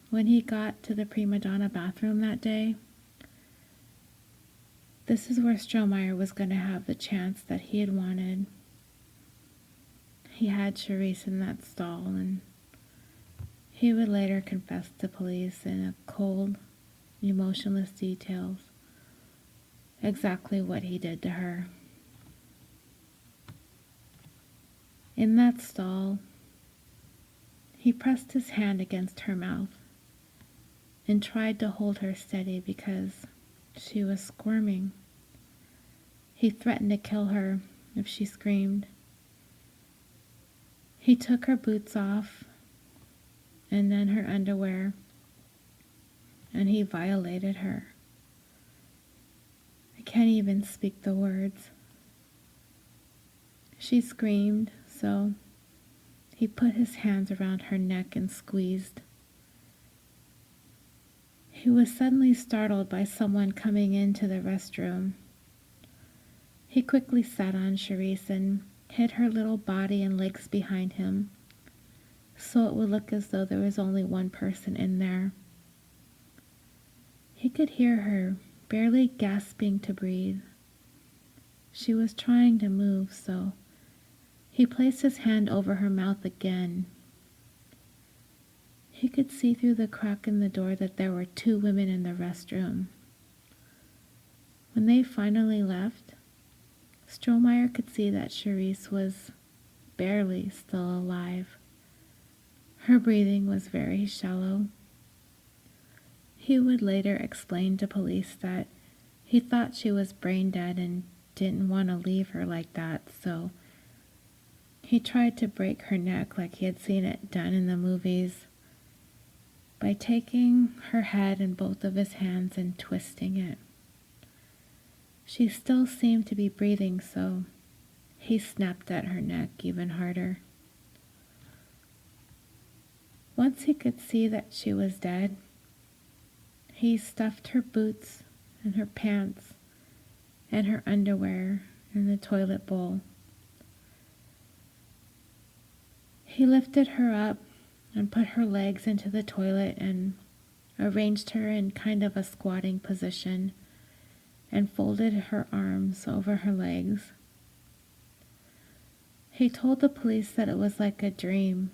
S1: when he got to the Primadonna bathroom that day, this is where Strohmeyer was going to have the chance that he had wanted. He had Sherrice in that stall, and he would later confess to police in a cold, emotionless details exactly what he did to her. In that stall, he pressed his hand against her mouth and tried to hold her steady because she was squirming. He threatened to kill her if she screamed. He took her boots off and then her underwear, and he violated her. I can't even speak the words. She screamed, so he put his hands around her neck and squeezed. He was suddenly startled by someone coming into the restroom. He quickly sat on Sherrice and hid her little body and legs behind him, so it would look as though there was only one person in there. He could hear her barely gasping to breathe. She was trying to move, so he placed his hand over her mouth again. He could see through the crack in the door that there were 2 women in the restroom. When they finally left, Strohmeyer could see that Sherrice was barely still alive. Her breathing was very shallow. He would later explain to police that he thought she was brain dead and didn't want to leave her like that, so he tried to break her neck like he had seen it done in the movies by taking her head in both of his hands and twisting it. She still seemed to be breathing, so he snapped at her neck even harder. Once he could see that she was dead, he stuffed her boots and her pants and her underwear in the toilet bowl. He lifted her up and put her legs into the toilet and arranged her in kind of a squatting position and folded her arms over her legs. He told the police that it was like a dream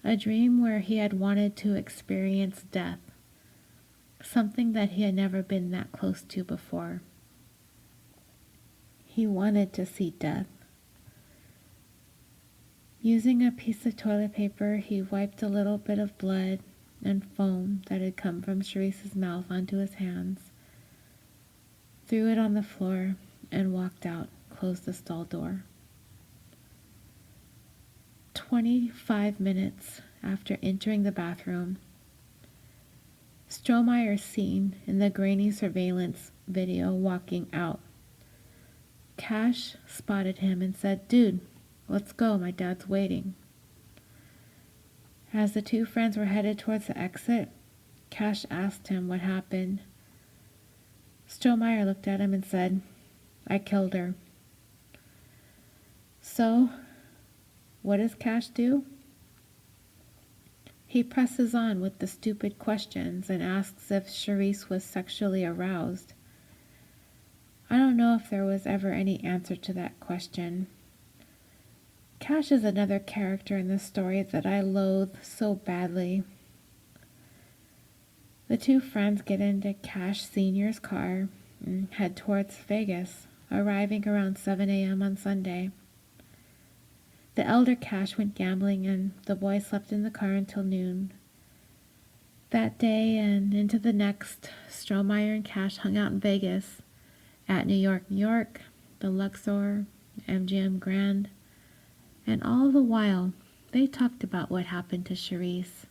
S1: where he had wanted to experience death, something that he had never been that close to before. He wanted to see death. Using a piece of toilet paper, he wiped a little bit of blood and foam that had come from Sherrice's mouth onto his hands, threw it on the floor, and walked out, closed the stall door. 25 minutes after entering the bathroom, Strohmeyer seen in the grainy surveillance video walking out. Cash spotted him and said, "Dude, let's go, my dad's waiting." As the two friends were headed towards the exit, Cash asked him what happened. Strohmeyer looked at him and said, "I killed her." So, what does Cash do? He presses on with the stupid questions and asks if Sherrice was sexually aroused. I don't know if there was ever any answer to that question. Cash is another character in this story that I loathe so badly. The two friends get into Cash Sr.'s car and head towards Vegas, arriving around 7 a.m. on Sunday. The elder Cash went gambling and the boy slept in the car until noon. That day and into the next, Strohmeyer and Cash hung out in Vegas, at New York, the Luxor, MGM Grand, and all the while they talked about what happened to Sherrice.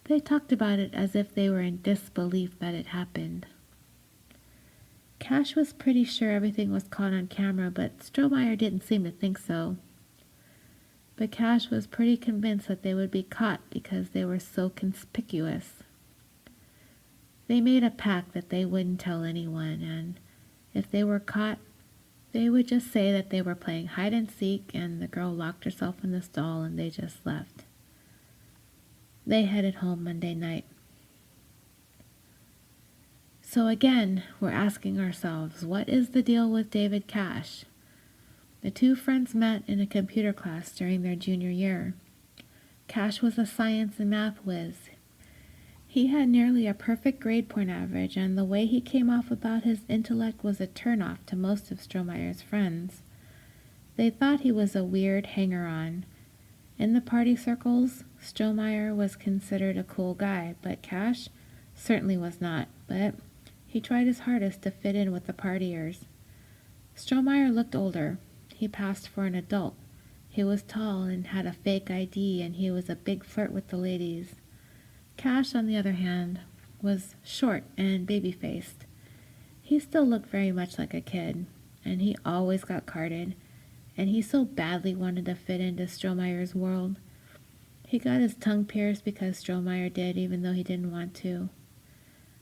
S1: They talked about it as if they were in disbelief that it happened. Cash was pretty sure everything was caught on camera, but Strohmeyer didn't seem to think so. But Cash was pretty convinced that they would be caught because they were so conspicuous. They made a pact that they wouldn't tell anyone, and if they were caught, they would just say that they were playing hide and seek and the girl locked herself in the stall and they just left. They headed home Monday night. So again, we're asking ourselves, what is the deal with David Cash? The two friends met in a computer class during their junior year. Cash was a science and math whiz. He had nearly a perfect grade point average, and the way he came off about his intellect was a turnoff to most of Strohmeyer's friends. They thought he was a weird hanger-on. In the party circles, Strohmeyer was considered a cool guy, but Cash certainly was not, but he tried his hardest to fit in with the partiers. Strohmeyer looked older. He passed for an adult. He was tall and had a fake ID, and he was a big flirt with the ladies. Cash, on the other hand, was short and baby-faced. He still looked very much like a kid, and he always got carded, and he so badly wanted to fit into Strohmeyer's world. He got his tongue pierced because Strohmeyer did, even though he didn't want to.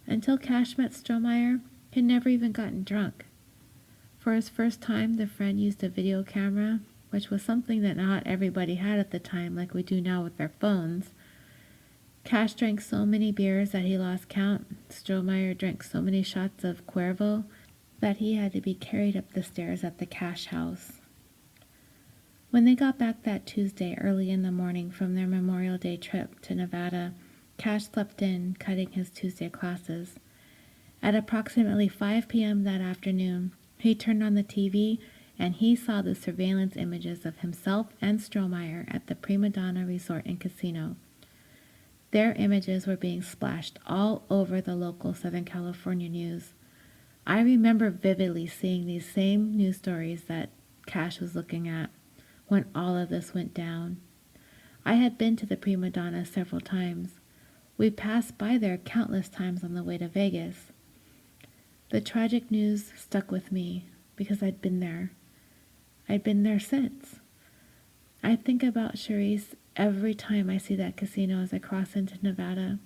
S1: Until Cash met Strohmeyer, he'd never even gotten drunk. For his first time, the friend used a video camera, which was something that not everybody had at the time like we do now with their phones. Cash drank so many beers that he lost count. Strohmeyer drank so many shots of Cuervo that he had to be carried up the stairs at the Cash house. When they got back that Tuesday early in the morning from their Memorial Day trip to Nevada, Cash slept in, cutting his Tuesday classes. At approximately 5 p.m. that afternoon, he turned on the TV and he saw the surveillance images of himself and Strohmeyer at the Primadonna Resort and Casino. Their images were being splashed all over the local Southern California news. I remember vividly seeing these same news stories that Cash was looking at when all of this went down. I had been to the Primadonna several times. We passed by there countless times on the way to Vegas. The tragic news stuck with me because I'd been there. I'd been there since. I think about Sherrice every time I see that casino as I cross into Nevada.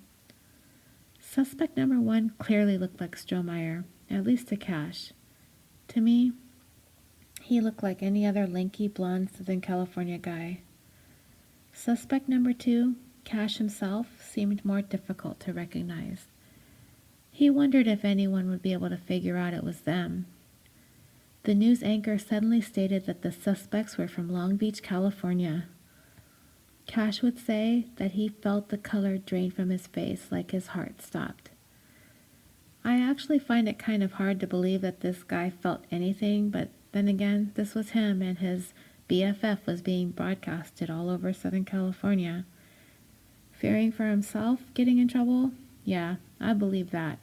S1: Suspect number one clearly looked like Strohmeyer, at least to Cash. To me, he looked like any other lanky, blonde Southern California guy. Suspect number two, Cash himself, seemed more difficult to recognize. He wondered if anyone would be able to figure out it was them. The news anchor suddenly stated that the suspects were from Long Beach, California. Cash would say that he felt the color drain from his face like his heart stopped. I actually find it kind of hard to believe that this guy felt anything, but then again, this was him and his BFF was being broadcasted all over Southern California. Fearing for himself getting in trouble? Yeah, I believe that.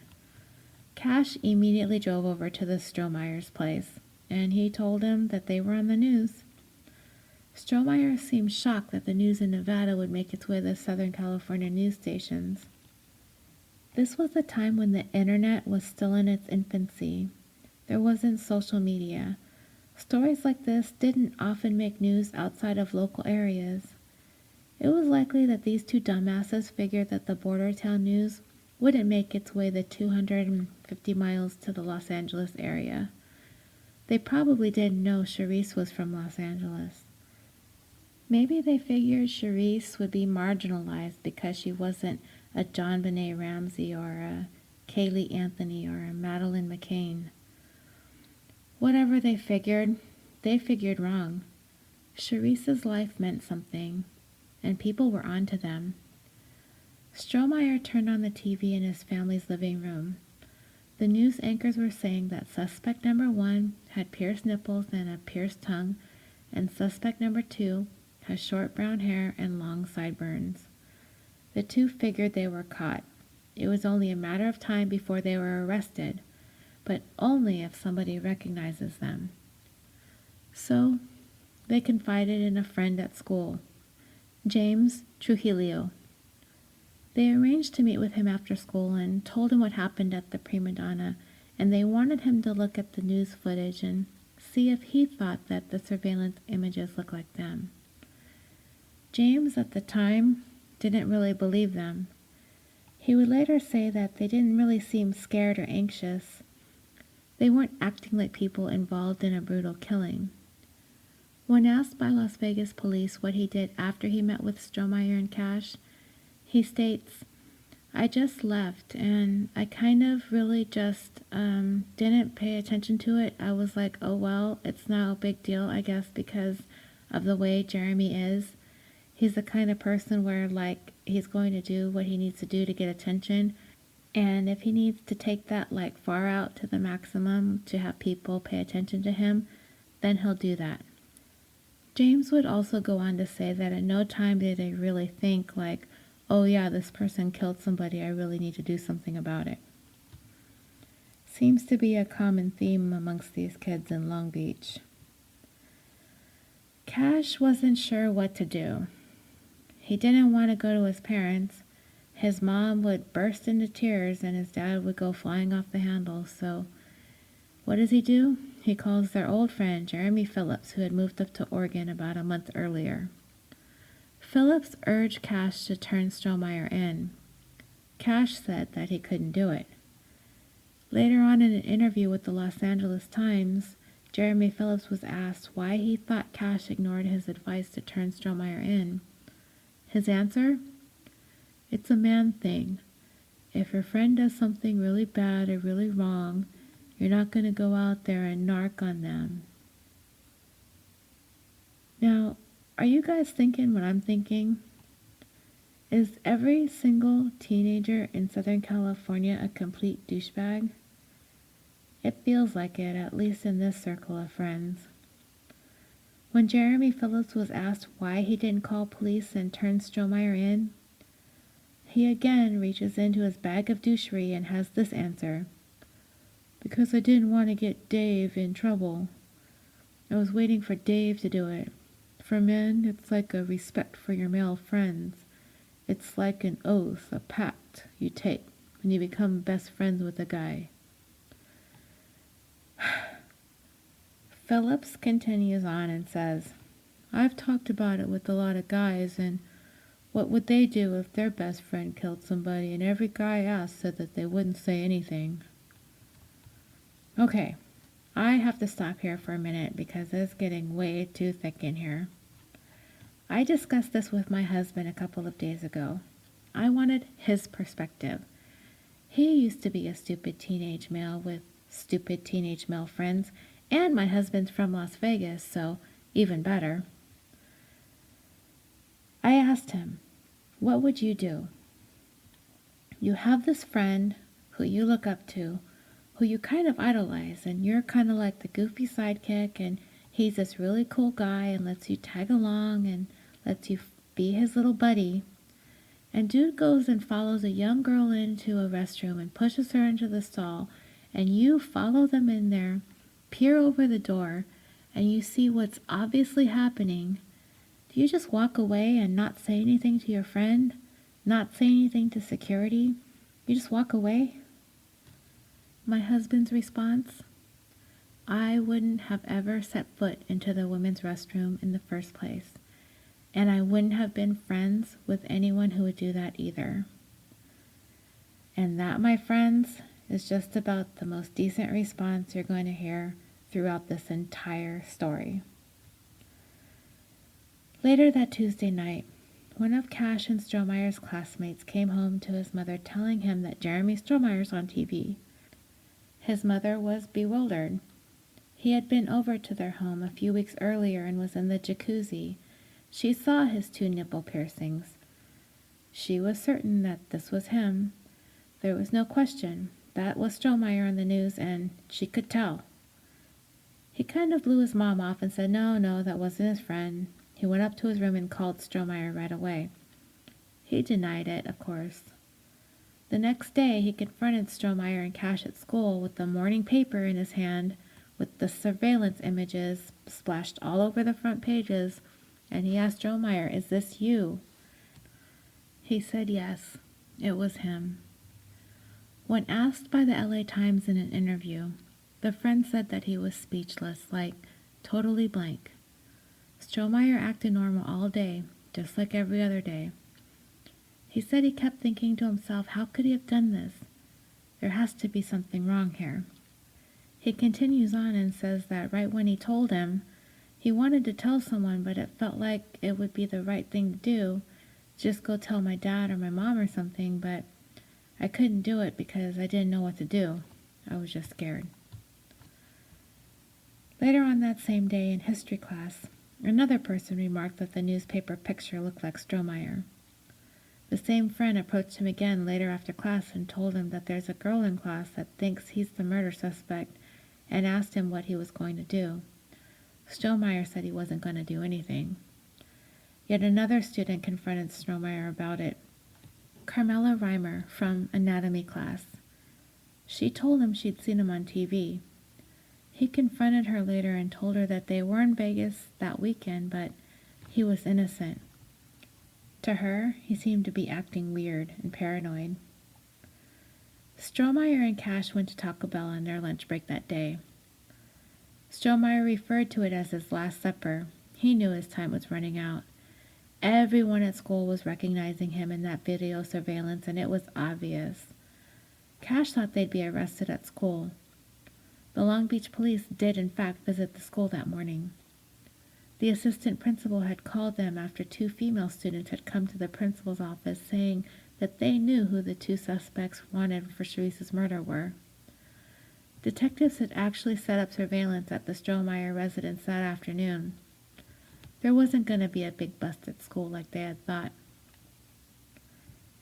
S1: Cash immediately drove over to the Strohmeyer's place, and he told him that they were on the news. Strohmeyer seemed shocked that the news in Nevada would make its way to the Southern California news stations. This was a time when the internet was still in its infancy. There wasn't social media. Stories like this didn't often make news outside of local areas. It was likely that these two dumbasses figured that the border town news wouldn't make its way the 250 miles to the Los Angeles area. They probably didn't know Sherrice was from Los Angeles. Maybe they figured Sherrice would be marginalized because she wasn't a John Benet Ramsey or a Kaylee Anthony or a Madeleine McCain. Whatever they figured wrong. Sherrice's life meant something, and people were onto them. Strohmeyer turned on the TV in his family's living room. The news anchors were saying that suspect number one had pierced nipples and a pierced tongue, and suspect number two has short brown hair and long sideburns. The two figured they were caught. It was only a matter of time before they were arrested, but only if somebody recognizes them. So, they confided in a friend at school, James Trujillo. They arranged to meet with him after school and told him what happened at the Primadonna, and they wanted him to look at the news footage and see if he thought that the surveillance images looked like them. James, at the time, didn't really believe them. He would later say that they didn't really seem scared or anxious. They weren't acting like people involved in a brutal killing. When asked by Las Vegas police what he did after he met with Strohmeyer and Cash, he states, "I just left, and I kind of really just didn't pay attention to it. I was like, oh well, it's not a big deal, I guess, because of the way Jeremy is. He's the kind of person where, like, he's going to do what he needs to do to get attention, and if he needs to take that, like, far out to the maximum to have people pay attention to him, then he'll do that." James would also go on to say that at no time did they really think, like, oh yeah, this person killed somebody, I really need to do something about it. Seems to be a common theme amongst these kids in Long Beach. Cash wasn't sure what to do. He didn't want to go to his parents. His mom would burst into tears and his dad would go flying off the handle. So what does he do? He calls their old friend, Jeremy Phillips, who had moved up to Oregon about a month earlier. Phillips urged Cash to turn Strohmeyer in. Cash said that he couldn't do it. Later on in an interview with the Los Angeles Times, Jeremy Phillips was asked why he thought Cash ignored his advice to turn Strohmeyer in. His answer? It's a man thing. If your friend does something really bad or really wrong, you're not going to go out there and narc on them. Now, are you guys thinking what I'm thinking? Is every single teenager in Southern California a complete douchebag? It feels like it, at least in this circle of friends. When Jeremy Phillips was asked why he didn't call police and turn Strohmeyer in, He again reaches into his bag of douchery and has this answer. Because I didn't want to get Dave in trouble. I was waiting for Dave to do it. For men, it's like a respect for your male friends. It's like an oath, a pact you take when you become best friends with a guy. Phillips continues on and says, I've talked about it with a lot of guys, and what would they do if their best friend killed somebody, and every guy asked said that they wouldn't say anything. Okay, I have to stop here for a minute because it's getting way too thick in here. I discussed this with my husband a couple of days ago. I wanted his perspective. He used to be a stupid teenage male with stupid teenage male friends, and my husband's from Las Vegas, so even better. I asked him, what would you do? You have this friend who you look up to, who you kind of idolize, and you're kind of like the goofy sidekick, and he's this really cool guy and lets you tag along and lets you be his little buddy. And dude goes and follows a young girl into a restroom and pushes her into the stall, and you follow them in there, peer over the door, and you see what's obviously happening. Do you just walk away and not say anything to your friend? Not say anything to security? You just walk away? My husband's response? I wouldn't have ever set foot into the women's restroom in the first place, and I wouldn't have been friends with anyone who would do that either. And that, my friends, is just about the most decent response you're going to hear throughout this entire story. Later that Tuesday night, one of Cash and Strohmeyer's classmates came home to his mother telling him that Jeremy Strohmeyer's on TV. His mother was bewildered. He had been over to their home a few weeks earlier and was in the jacuzzi. She saw his 2 nipple piercings. She was certain that this was him. There was no question. That was Strohmeyer on the news, and she could tell. He kind of blew his mom off and said, no, that wasn't his friend. He went up to his room and called Strohmeyer right away. He denied it, of course. The next day, he confronted Strohmeyer and Cash at school with the morning paper in his hand with the surveillance images splashed all over the front pages, and he asked Strohmeyer, is this you? He said yes, it was him. When asked by the LA Times in an interview, the friend said that he was speechless, like totally blank. Strohmeyer acted normal all day, just like every other day. He said he kept thinking to himself, how could he have done this? There has to be something wrong here. He continues on and says that right when he told him, he wanted to tell someone, but it felt like it would be the right thing to do, just go tell my dad or my mom or something, but I couldn't do it because I didn't know what to do. I was just scared. Later on that same day in history class, another person remarked that the newspaper picture looked like Strohmeyer. The same friend approached him again later after class and told him that there's a girl in class that thinks he's the murder suspect and asked him what he was going to do. Strohmeyer said he wasn't going to do anything. Yet another student confronted Strohmeyer about it. Carmela Reimer from anatomy class. She told him she'd seen him on TV. He confronted her later and told her that they were in Vegas that weekend, but he was innocent. To her, he seemed to be acting weird and paranoid. Strohmeyer and Cash went to Taco Bell on their lunch break that day. Strohmeyer referred to it as his last supper. He knew his time was running out. Everyone at school was recognizing him in that video surveillance, and it was obvious. Cash thought they'd be arrested at school. The Long Beach police did in fact visit the school that morning. The assistant principal had called them after 2 female students had come to the principal's office saying that they knew who the 2 suspects wanted for Sherrice's murder were. Detectives had actually set up surveillance at the Strohmeyer residence that afternoon. There wasn't going to be a big bust at school like they had thought.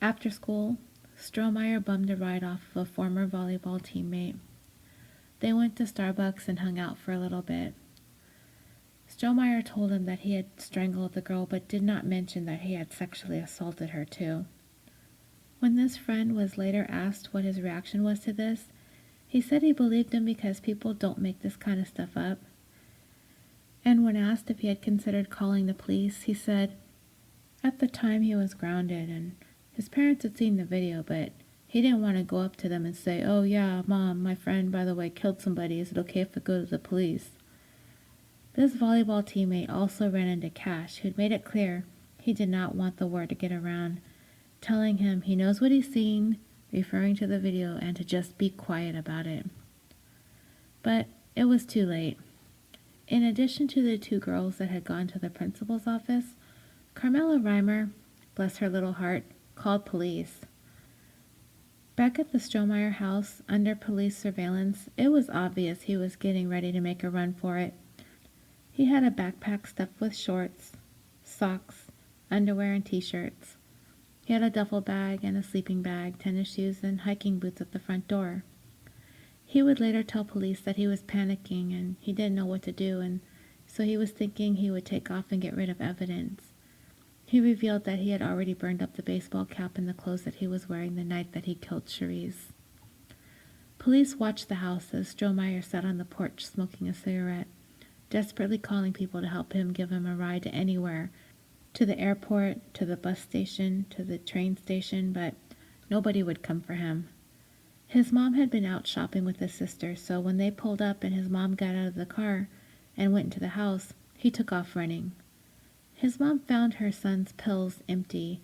S1: After school, Strohmeyer bummed a ride off of a former volleyball teammate. They went to Starbucks and hung out for a little bit. Strohmeyer told him that he had strangled the girl but did not mention that he had sexually assaulted her too. When this friend was later asked what his reaction was to this, he said he believed him because people don't make this kind of stuff up. And when asked if he had considered calling the police, he said at the time he was grounded and his parents had seen the video, but he didn't want to go up to them and say, "Oh yeah, Mom, my friend, by the way, killed somebody. Is it okay if I go to the police?" This volleyball teammate also ran into Cash, who'd made it clear he did not want the word to get around, telling him he knows what he's seen, referring to the video, and to just be quiet about it. But it was too late. In addition to the two girls that had gone to the principal's office, Carmela Reimer, bless her little heart, called police. Back at the Strohmeyer house, under police surveillance, it was obvious he was getting ready to make a run for it. He had a backpack stuffed with shorts, socks, underwear, and t-shirts. He had a duffel bag and a sleeping bag, tennis shoes, and hiking boots at the front door. He would later tell police that he was panicking and he didn't know what to do, and so he was thinking he would take off and get rid of evidence. He revealed that he had already burned up the baseball cap and the clothes that he was wearing the night that he killed Sherrice. Police watched the house as Strohmeyer sat on the porch smoking a cigarette, desperately calling people to help him, give him a ride to anywhere, to the airport, to the bus station, to the train station, but nobody would come for him. His mom had been out shopping with his sister, so when they pulled up and his mom got out of the car and went into the house, he took off running. His mom found her son's pills empty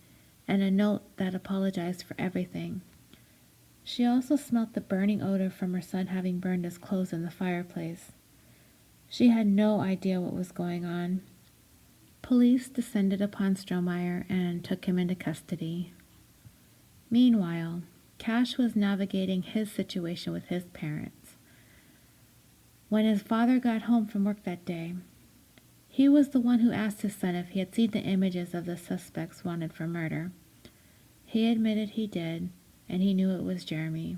S1: and a note that apologized for everything. She also smelt the burning odor from her son having burned his clothes in the fireplace. She had no idea what was going on. Police descended upon Strohmeyer and took him into custody. Meanwhile, Cash was navigating his situation with his parents. When his father got home from work that day, he was the one who asked his son if he had seen the images of the suspects wanted for murder. He admitted he did, and he knew it was Jeremy.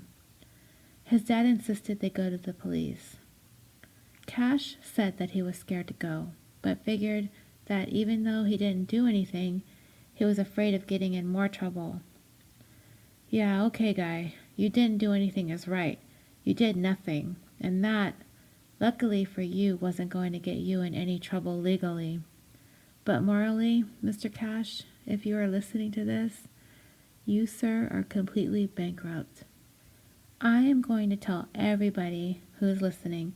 S1: His dad insisted they go to the police. Cash said that he was scared to go, but figured that even though he didn't do anything, he was afraid of getting in more trouble. "Yeah, okay, guy, you didn't do anything is right. You did nothing, and that, luckily for you, wasn't going to get you in any trouble legally. But morally, Mr. Cash, if you are listening to this, you, sir, are completely bankrupt. I am going to tell everybody who is listening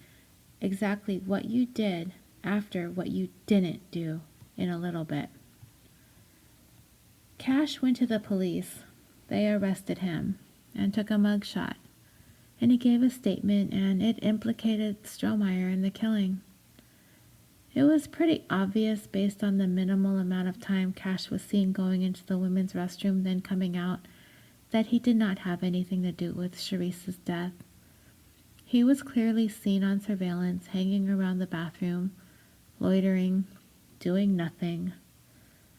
S1: exactly what you did after what you didn't do in a little bit." Cash went to the police. They arrested him and took a mugshot, and he gave a statement, and it implicated Strohmeyer in the killing. It was pretty obvious, based on the minimal amount of time Cash was seen going into the women's restroom then coming out, that he did not have anything to do with Sherrice's death. He was clearly seen on surveillance hanging around the bathroom, loitering, doing nothing,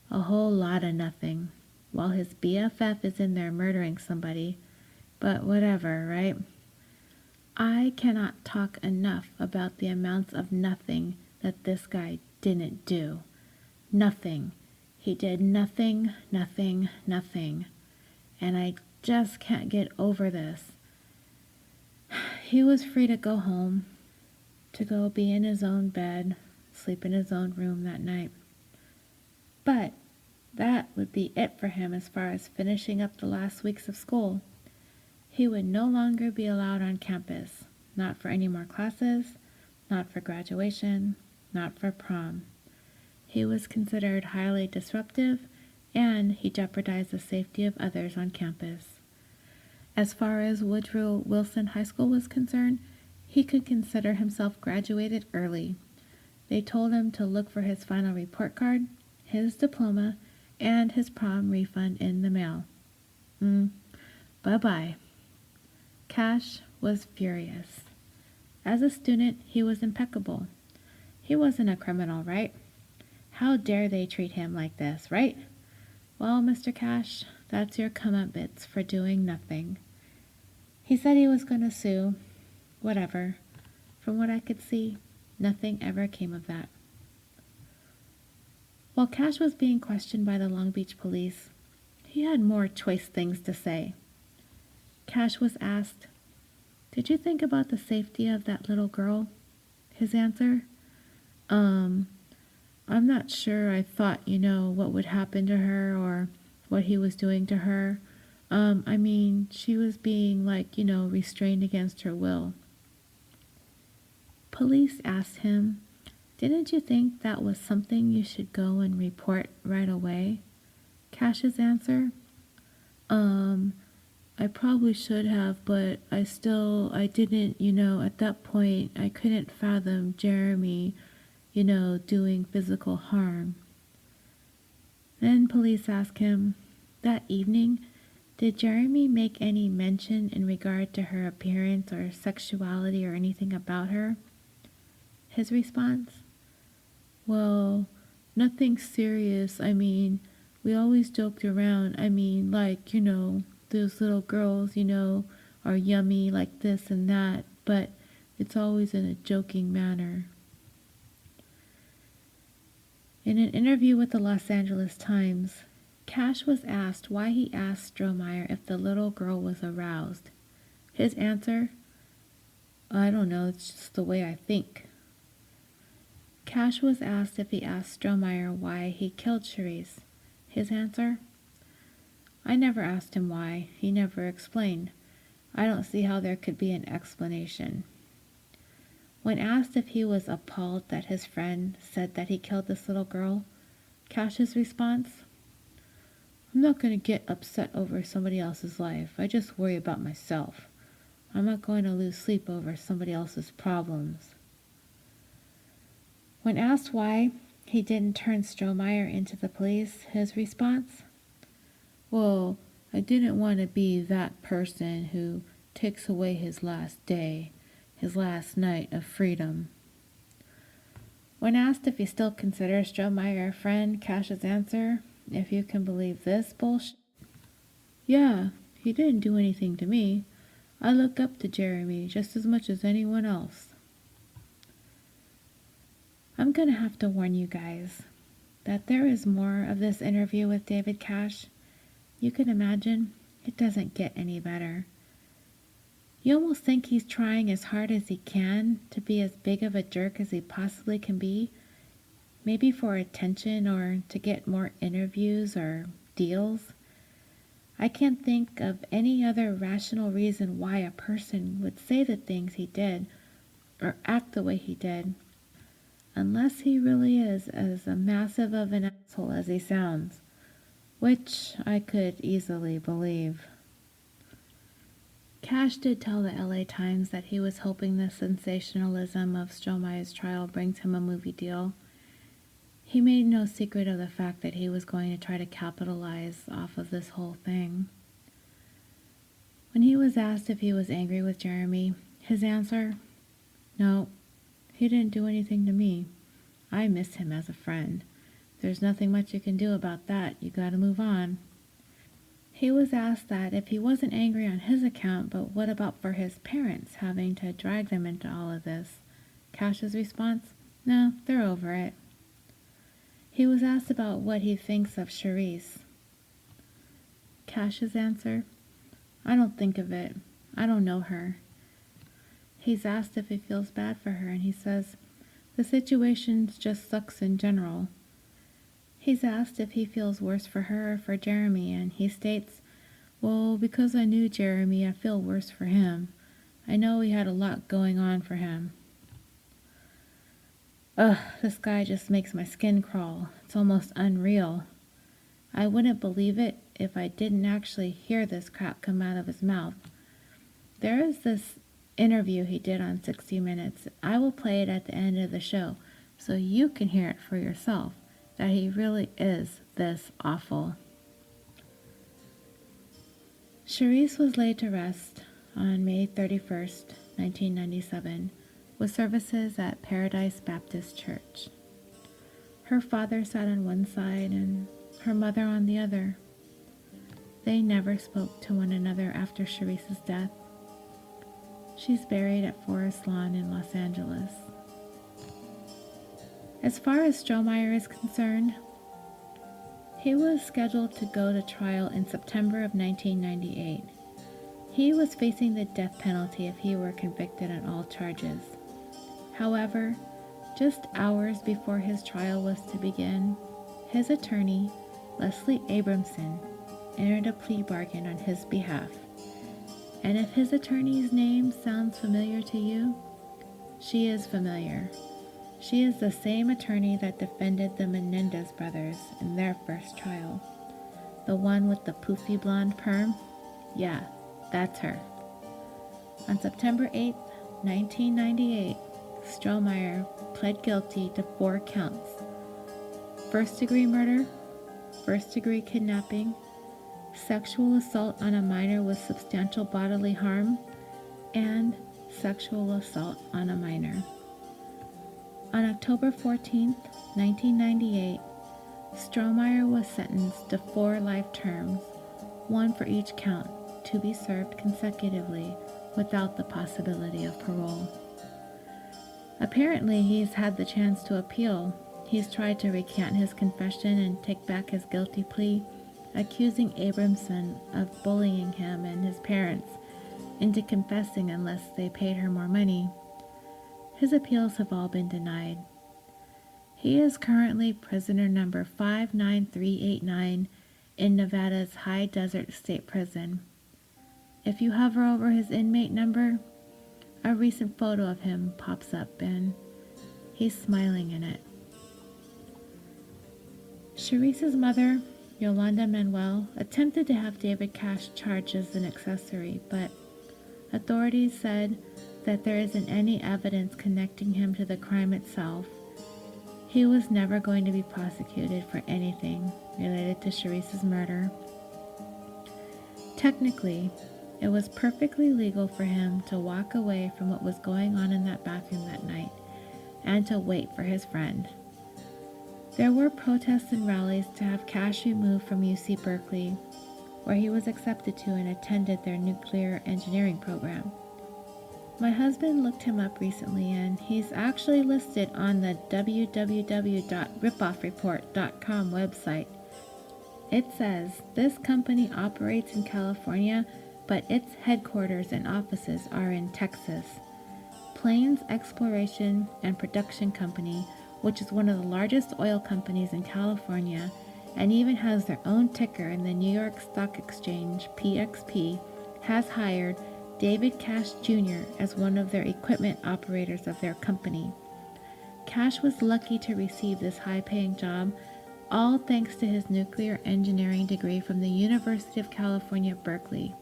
S1: a whole lot of nothing, while his BFF is in there murdering somebody. But whatever, right? I cannot talk enough about the amounts of nothing that this guy didn't do. Nothing. He did nothing, nothing, nothing. And I just can't get over this. He was free to go home, to go be in his own bed, sleep in his own room that night. But that would be it for him as far as finishing up the last weeks of school. He would no longer be allowed on campus, not for any more classes, not for graduation, not for prom. He was considered highly disruptive, and he jeopardized the safety of others on campus. As far as Woodrow Wilson High School was concerned, he could consider himself graduated early. They told him to look for his final report card, his diploma, and his prom refund in the mail. Bye-bye. Cash was furious. As a student, he was impeccable. He wasn't a criminal, right? How dare they treat him like this, right? Well, Mr. Cash, that's your comeuppance for doing nothing. He said he was going to sue. Whatever. From what I could see, nothing ever came of that. While Cash was being questioned by the Long Beach police, He had more choice things to say. Cash was asked, "Did you think about the safety of that little girl?" His answer, I'm not sure. I thought, what would happen to her or what he was doing to her. She was being restrained against her will." Police asked him, "Didn't you think that was something you should go and report right away?" Cash's answer, I probably should have, but I didn't, at that point, I couldn't fathom Jeremy, doing physical harm. Then police asked him, that evening, did Jeremy make any mention in regard to her appearance or sexuality or anything about her? His response, well, nothing serious. We always joked around. Those little girls, are yummy like this and that, but it's always in a joking manner. In an interview with the Los Angeles Times, Cash was asked why he asked Strohmeyer if the little girl was aroused. His answer, I don't know, it's just the way I think. Cash was asked if he asked Strohmeyer why he killed Sherrice. His answer, I never asked him why. He never explained. I don't see how there could be an explanation. When asked if he was appalled that his friend said that he killed this little girl, Cash's response, I'm not going to get upset over somebody else's life. I just worry about myself. I'm not going to lose sleep over somebody else's problems. When asked why he didn't turn Strohmeyer into the police, his response, well, I didn't want to be that person who takes away his last day, his last night of freedom. When asked if he still considers Strohmeyer a friend, Cash's answer, if you can believe this bullshit, yeah, he didn't do anything to me. I look up to Jeremy just as much as anyone else. I'm going to have to warn you guys that there is more of this interview with David Cash. You can imagine it doesn't get any better. You almost think he's trying as hard as he can to be as big of a jerk as he possibly can be, maybe for attention or to get more interviews or deals. I can't think of any other rational reason why a person would say the things he did or act the way he did, unless he really is as massive of an asshole as he sounds, which I could easily believe. Cash did tell the LA Times that he was hoping the sensationalism of Strohmeyer's trial brings him a movie deal. He made no secret of the fact that he was going to try to capitalize off of this whole thing. When he was asked if he was angry with Jeremy, his answer, no, he didn't do anything to me. I miss him as a friend. There's nothing much you can do about that. You gotta move on. He was asked that if he wasn't angry on his account, but what about for his parents having to drag them into all of this? Cash's response, no, they're over it. He was asked about what he thinks of Sherrice. Cash's answer, I don't think of it. I don't know her. He's asked if he feels bad for her, and he says, the situation just sucks in general. He's asked if he feels worse for her or for Jeremy, and he states, well, because I knew Jeremy, I feel worse for him. I know he had a lot going on for him. Ugh, this guy just makes my skin crawl. It's almost unreal. I wouldn't believe it if I didn't actually hear this crap come out of his mouth. There is this interview he did on 60 Minutes. I will play it at the end of the show so you can hear it for yourself, that he really is this awful. Sherrice was laid to rest on May 31st, 1997, with services at Paradise Baptist Church. Her father sat on one side and her mother on the other. They never spoke to one another after Sherrice's death. She's buried at Forest Lawn in Los Angeles. As far as Strohmeyer is concerned, He was scheduled to go to trial in September of 1998. He was facing the death penalty if he were convicted on all charges. However, just hours before his trial was to begin, his attorney, Leslie Abramson, entered a plea bargain on his behalf. And if his attorney's name sounds familiar to you, she is familiar. She is the same attorney that defended the Menendez brothers in their first trial. The one with the poofy blonde perm? Yeah, that's her. On September 8, 1998, Strohmeyer pled guilty to 4 counts: first-degree murder, first-degree kidnapping, sexual assault on a minor with substantial bodily harm, and sexual assault on a minor. On October 14, 1998, Strohmeyer was sentenced to 4 life terms, 1 for each count, to be served consecutively without the possibility of parole. Apparently, he's had the chance to appeal. He's tried to recant his confession and take back his guilty plea, accusing Abramson of bullying him and his parents into confessing unless they paid her more money. His appeals have all been denied. He is currently prisoner number 59389 in Nevada's High Desert State Prison. If you hover over his inmate number, a recent photo of him pops up and he's smiling in it. Sherrice's mother, Yolanda Manuel, attempted to have David Cash charged as an accessory, but authorities said that there isn't any evidence connecting him to the crime itself. He was never going to be prosecuted for anything related to Sherrice's murder. Technically, it was perfectly legal for him to walk away from what was going on in that bathroom that night and to wait for his friend. There were protests and rallies to have Cash removed from UC Berkeley, where he was accepted to and attended their nuclear engineering program. My husband looked him up recently, and he's actually listed on the www.ripoffreport.com website. It says this company operates in California, but its headquarters and offices are in Texas. Plains Exploration and Production Company, which is one of the largest oil companies in California and even has their own ticker in the New York Stock Exchange, PXP, has hired David Cash Jr. as one of their equipment operators of their company. Cash was lucky to receive this high-paying job, all thanks to his nuclear engineering degree from the University of California, Berkeley.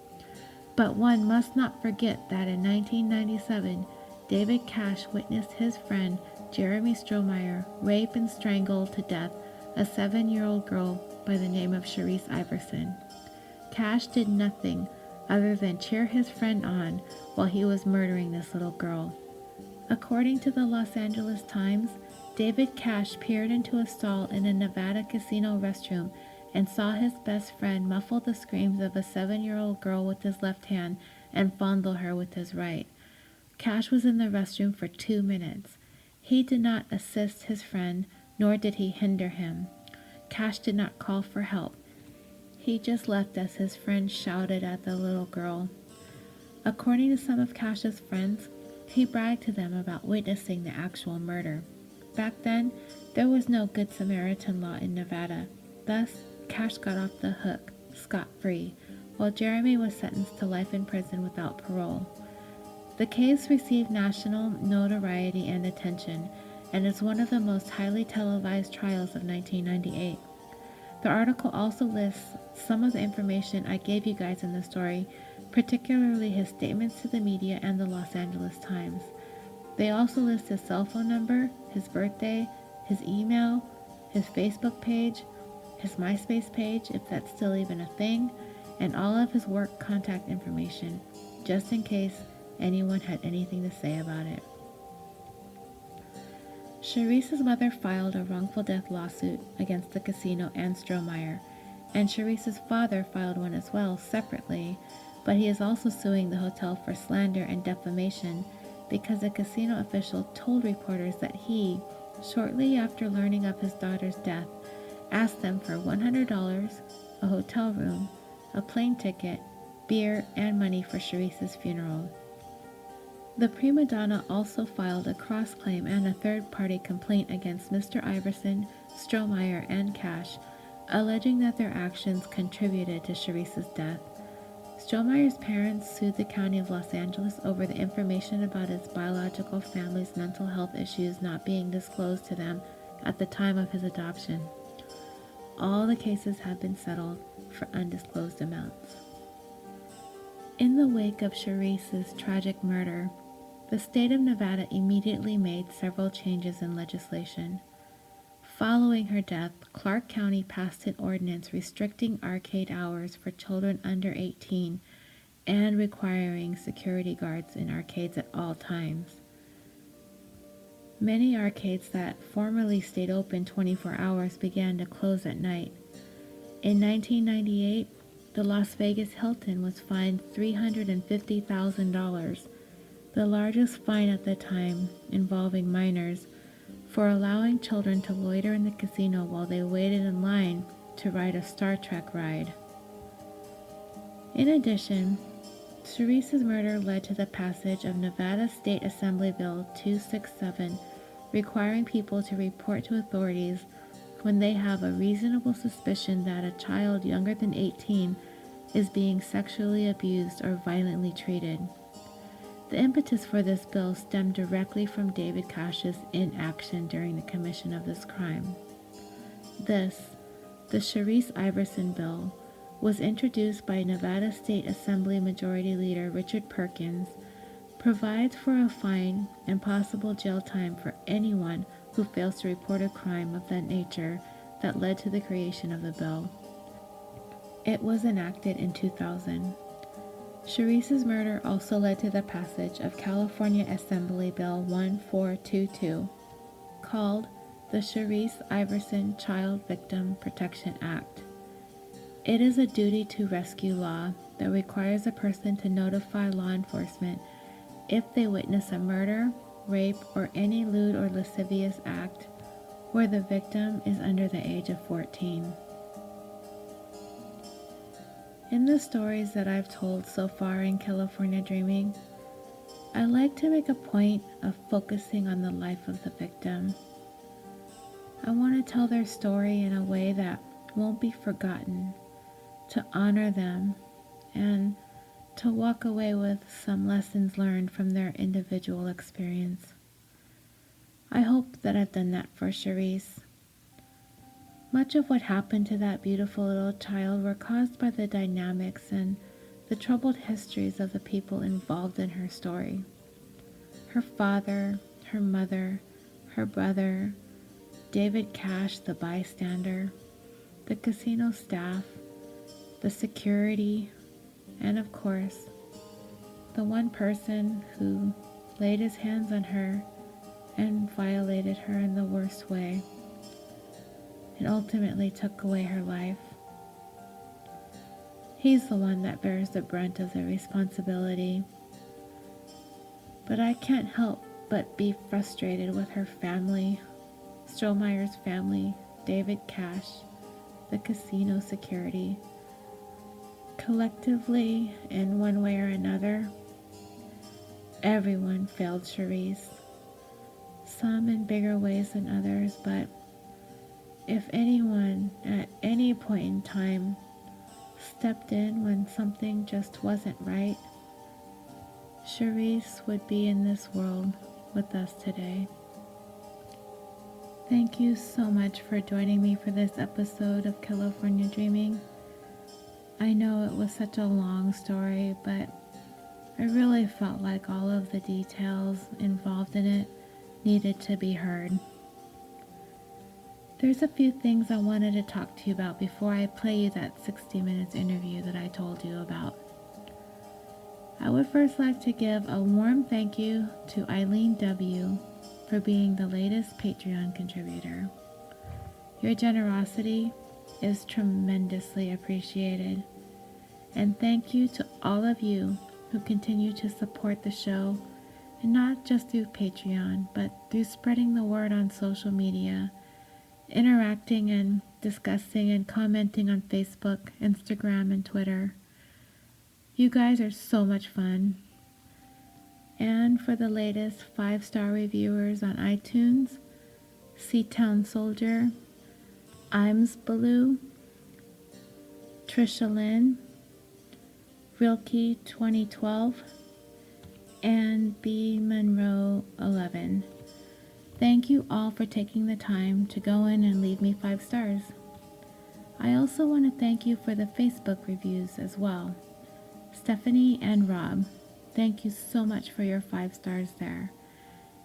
S1: But one must not forget that in 1997, David Cash witnessed his friend Jeremy Strohmeyer rape and strangle to death a 7-year-old girl by the name of Sherrice Iverson. Cash did nothing other than cheer his friend on while he was murdering this little girl. According to the Los Angeles Times, David Cash peered into a stall in a Nevada casino restroom and saw his best friend muffle the screams of a 7-year-old girl with his left hand and fondle her with his right. Cash was in the restroom for 2 minutes. He did not assist his friend, nor did he hinder him. Cash did not call for help. He just left as his friend shouted at the little girl. According to some of Cash's friends, he bragged to them about witnessing the actual murder. Back then, there was no Good Samaritan law in Nevada. Thus, Cash got off the hook, scot-free, while Jeremy was sentenced to life in prison without parole. The case received national notoriety and attention, and is one of the most highly televised trials of 1998. The article also lists some of the information I gave you guys in the story, particularly his statements to the media and the Los Angeles Times. They also list his cell phone number, his birthday, his email, his Facebook page, his MySpace page, if that's still even a thing, and all of his work contact information, just in case anyone had anything to say about it. Sherrice's mother filed a wrongful death lawsuit against the casino and Strohmeyer, and Sherrice's father filed one as well, separately, but he is also suing the hotel for slander and defamation because a casino official told reporters that he, shortly after learning of his daughter's death, asked them for $100, a hotel room, a plane ticket, beer, and money for Sherrice's funeral. The Primadonna also filed a cross-claim and a third-party complaint against Mr. Iverson, Strohmeyer, and Cash, alleging that their actions contributed to Sherrice's death. Strohmeyer's parents sued the County of Los Angeles over the information about his biological family's mental health issues not being disclosed to them at the time of his adoption. All the cases have been settled for undisclosed amounts. In the wake of Sherrice's tragic murder, the state of Nevada immediately made several changes in legislation. Following her death, Clark County passed an ordinance restricting arcade hours for children under 18 and requiring security guards in arcades at all times. Many arcades that formerly stayed open 24 hours began to close at night. In 1998, the Las Vegas Hilton was fined $350,000, the largest fine at the time involving minors, for allowing children to loiter in the casino while they waited in line to ride a Star Trek ride. In addition, Sherrice's murder led to the passage of Nevada State Assembly Bill 267, requiring people to report to authorities when they have a reasonable suspicion that a child younger than 18 is being sexually abused or violently treated. The impetus for this bill stemmed directly from David Cash's inaction during the commission of this crime. This, the Sherrice Iverson bill, was introduced by Nevada State Assembly Majority Leader Richard Perkins, provides for a fine and possible jail time for anyone who fails to report a crime of that nature that led to the creation of the bill. It was enacted in 2000. Sherrice's murder also led to the passage of California Assembly Bill 1422, called the Sherrice Iverson Child Victim Protection Act. It is a duty to rescue law that requires a person to notify law enforcement if they witness a murder, rape, or any lewd or lascivious act where the victim is under the age of 14. In the stories that I've told so far in California Dreaming, I like to make a point of focusing on the life of the victim. I want to tell their story in a way that won't be forgotten, to honor them, and to walk away with some lessons learned from their individual experience. I hope that I've done that for Sherrice. Much of what happened to that beautiful little child were caused by the dynamics and the troubled histories of the people involved in her story. Her father, her mother, her brother, David Cash, the bystander, the casino staff, the security, and of course, the one person who laid his hands on her and violated her in the worst way, and ultimately took away her life. He's the one that bears the brunt of the responsibility. But I can't help but be frustrated with her family, Strohmeyer's family, David Cash, the casino security. Collectively, in one way or another, everyone failed Sherrice. Some in bigger ways than others, but if anyone at any point in time stepped in when something just wasn't right, Sherrice would be in this world with us today. Thank you so much for joining me for this episode of California Dreaming. I know it was such a long story, but I really felt like all of the details involved in it needed to be heard. There's a few things I wanted to talk to you about before I play you that 60 minutes interview that I told you about. I would first like to give a warm thank you to Eileen W. for being the latest Patreon contributor. Your generosity is tremendously appreciated. And thank you to all of you who continue to support the show, and not just through Patreon, but through spreading the word on social media, interacting and discussing and commenting on Facebook, Instagram, and Twitter. You guys are so much fun. And for the latest 5-star reviewers on iTunes, Seatown Soldier, Imes Baloo, Trisha Lynn, Rilke 2012, and B Monroe 11. Thank you all for taking the time to go in and leave me 5 stars. I also want to thank you for the Facebook reviews as well. Stephanie and Rob, thank you so much for your 5 stars there.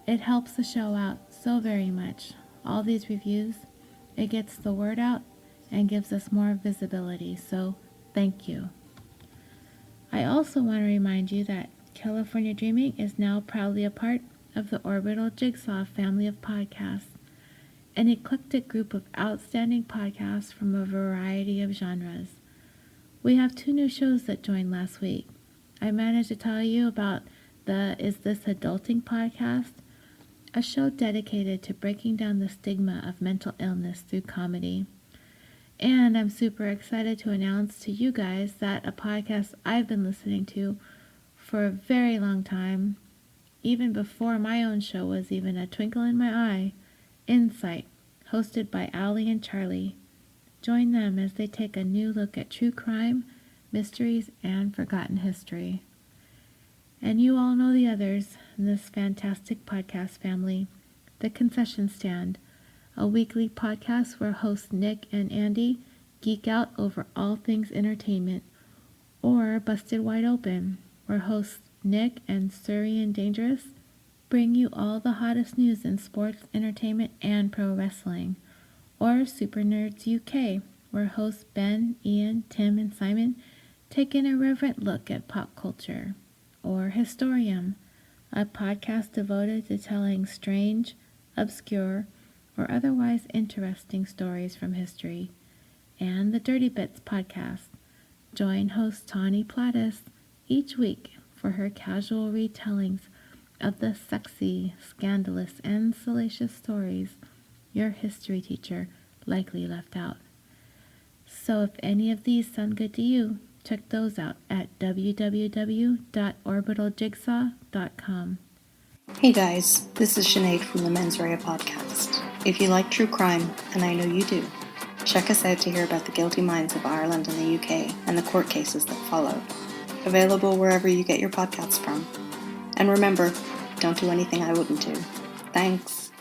S1: It helps the show out so very much. All these reviews, it gets the word out and gives us more visibility, so thank you. I also want to remind you that California Dreaming is now proudly a part of the Orbital Jigsaw family of podcasts, an eclectic group of outstanding podcasts from a variety of genres. We have 2 new shows that joined last week. I managed to tell you about the Is This Adulting podcast, a show dedicated to breaking down the stigma of mental illness through comedy. And I'm super excited to announce to you guys that a podcast I've been listening to for a very long time, even before my own show was even a twinkle in my eye, Insight, hosted by Allie and Charlie. Join them as they take a new look at true crime, mysteries, and forgotten history. And you all know the others in this fantastic podcast family. The Concession Stand, a weekly podcast where hosts Nick and Andy geek out over all things entertainment. Or Busted Wide Open, where hosts Nick and Surrey and Dangerous bring you all the hottest news in sports, entertainment, and pro wrestling. Or Super Nerds UK, where hosts Ben, Ian, Tim, and Simon take an irreverent look at pop culture. Or Historium, a podcast devoted to telling strange, obscure, or otherwise interesting stories from history. And the Dirty Bits podcast. Join host Tawny Plattis each week for her casual retellings of the sexy, scandalous, and salacious stories your history teacher likely left out. So if any of these sound good to you, check those out at www.orbitaljigsaw.com.
S2: Hey guys, this is Sinead from the Mens Rea podcast. If you like true crime, and I know you do, check us out to hear about the guilty minds of Ireland and the UK and the court cases that followed. Available wherever you get your podcasts from. And remember, don't do anything I wouldn't do. Thanks.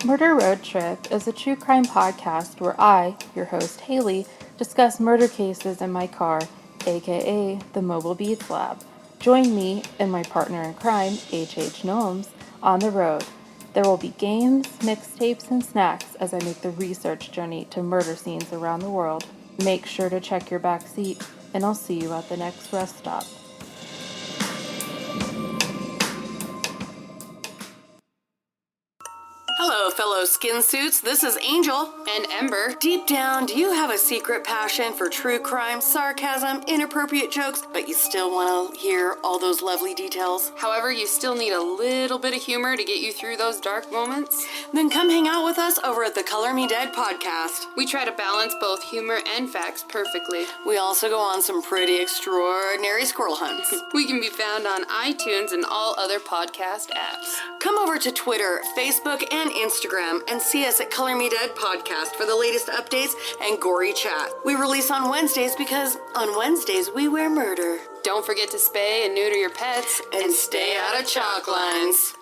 S3: Murder Road Trip is a true crime podcast where I, your host Haley, discuss murder cases in my car, aka the Mobile Beats Lab. Join me and my partner in crime, H.H. Gnomes, on the road. There will be games, mixtapes, and snacks as I make the research journey to murder scenes around the world. Make sure to check your back seat, and I'll see you at the next rest stop.
S4: Hello, fellow skin suits. This is Angel.
S5: And Ember.
S4: Deep down, do you have a secret passion for true crime, sarcasm, inappropriate jokes, but you still want to hear all those lovely details?
S5: However, you still need a little bit of humor to get you through those dark moments?
S4: Then come hang out with us over at the Color Me Dead podcast.
S5: We try to balance both humor and facts perfectly.
S4: We also go on some pretty extraordinary squirrel hunts.
S5: We can be found on iTunes and all other podcast apps.
S4: Come over to Twitter, Facebook, and Instagram and see us at Color Me Dead Podcast for the latest updates and gory chat. We release on Wednesdays because on Wednesdays we wear murder.
S5: Don't forget to spay and neuter your pets
S4: and stay out of chalk lines.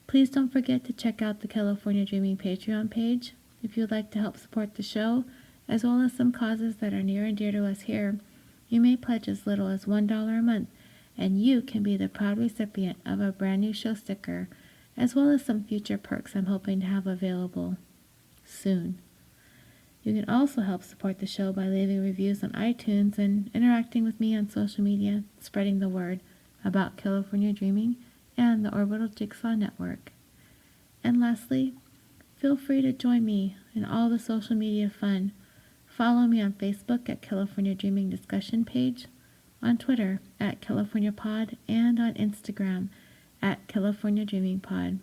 S1: Please don't forget to check out the California Dreaming Patreon page if you'd like to help support the show, as well as some causes that are near and dear to us here. You may pledge as little as $1 a month, and you can be the proud recipient of a brand new show sticker, as well as some future perks I'm hoping to have available soon. You can also help support the show by leaving reviews on iTunes and interacting with me on social media, spreading the word about California Dreaming and the Orbital Jigsaw Network. And lastly, feel free to join me in all the social media fun. Follow me on Facebook at California Dreaming Discussion Page, on Twitter at California Pod, and on Instagram at California Dreaming Pod.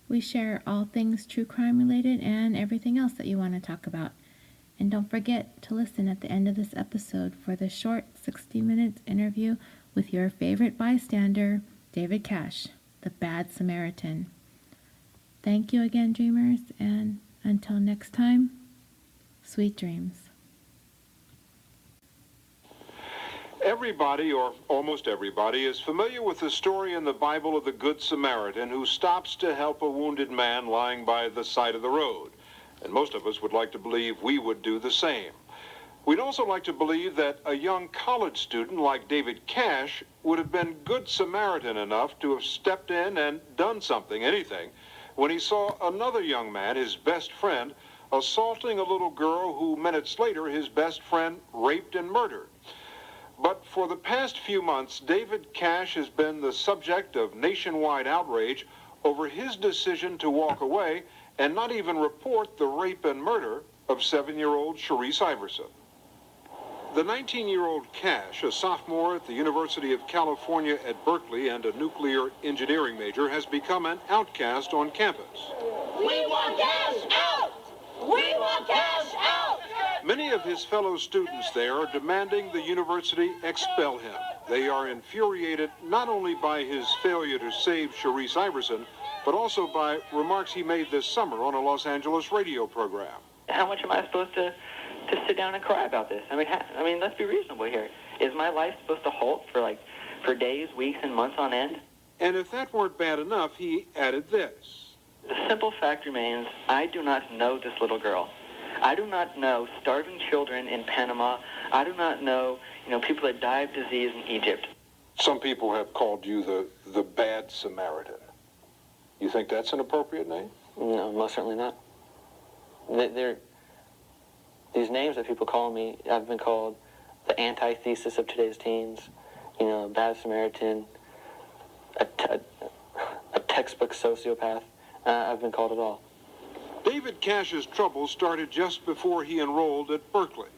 S1: We share all things true crime related and everything else that you want to talk about. And don't forget to listen at the end of this episode for the short 60-minute interview with your favorite bystander, David Cash, the Bad Samaritan. Thank you again, dreamers, and until next time, sweet dreams.
S6: Everybody, or almost everybody, is familiar with the story in the Bible of the Good Samaritan who stops to help a wounded man lying by the side of the road. And most of us would like to believe we would do the same. We'd also like to believe that a young college student like David Cash would have been good Samaritan enough to have stepped in and done something, anything, when he saw another young man, his best friend, assaulting a little girl who minutes later his best friend raped and murdered. But for the past few months, David Cash has been the subject of nationwide outrage over his decision to walk away and not even report the rape and murder of 7-year-old Sherrice Iverson. The 19-year-old Cash, a sophomore at the University of California at Berkeley and a nuclear engineering major, has become an outcast on campus.
S7: We want Cash out! We want Cash out!
S6: Many of his fellow students there are demanding the university expel him. They are infuriated not only by his failure to save Sherrice Iverson, but also by remarks he made this summer on a Los Angeles radio program.
S8: How much am I supposed to sit down and cry about this? I mean, let's be reasonable here. Is my life supposed to halt for days, weeks, and months on end?
S6: And if that weren't bad enough, he added this.
S8: The simple fact remains, I do not know this little girl. I do not know starving children in Panama. I do not know, people that die of disease in Egypt.
S6: Some people have called you the Bad Samaritan. You think that's an appropriate name?
S8: No, most certainly not. These names that people call me, I've been called the antithesis of today's teens, Bad Samaritan, a textbook sociopath. I've been called it all.
S6: David Cash's trouble started just before he enrolled at Berkeley.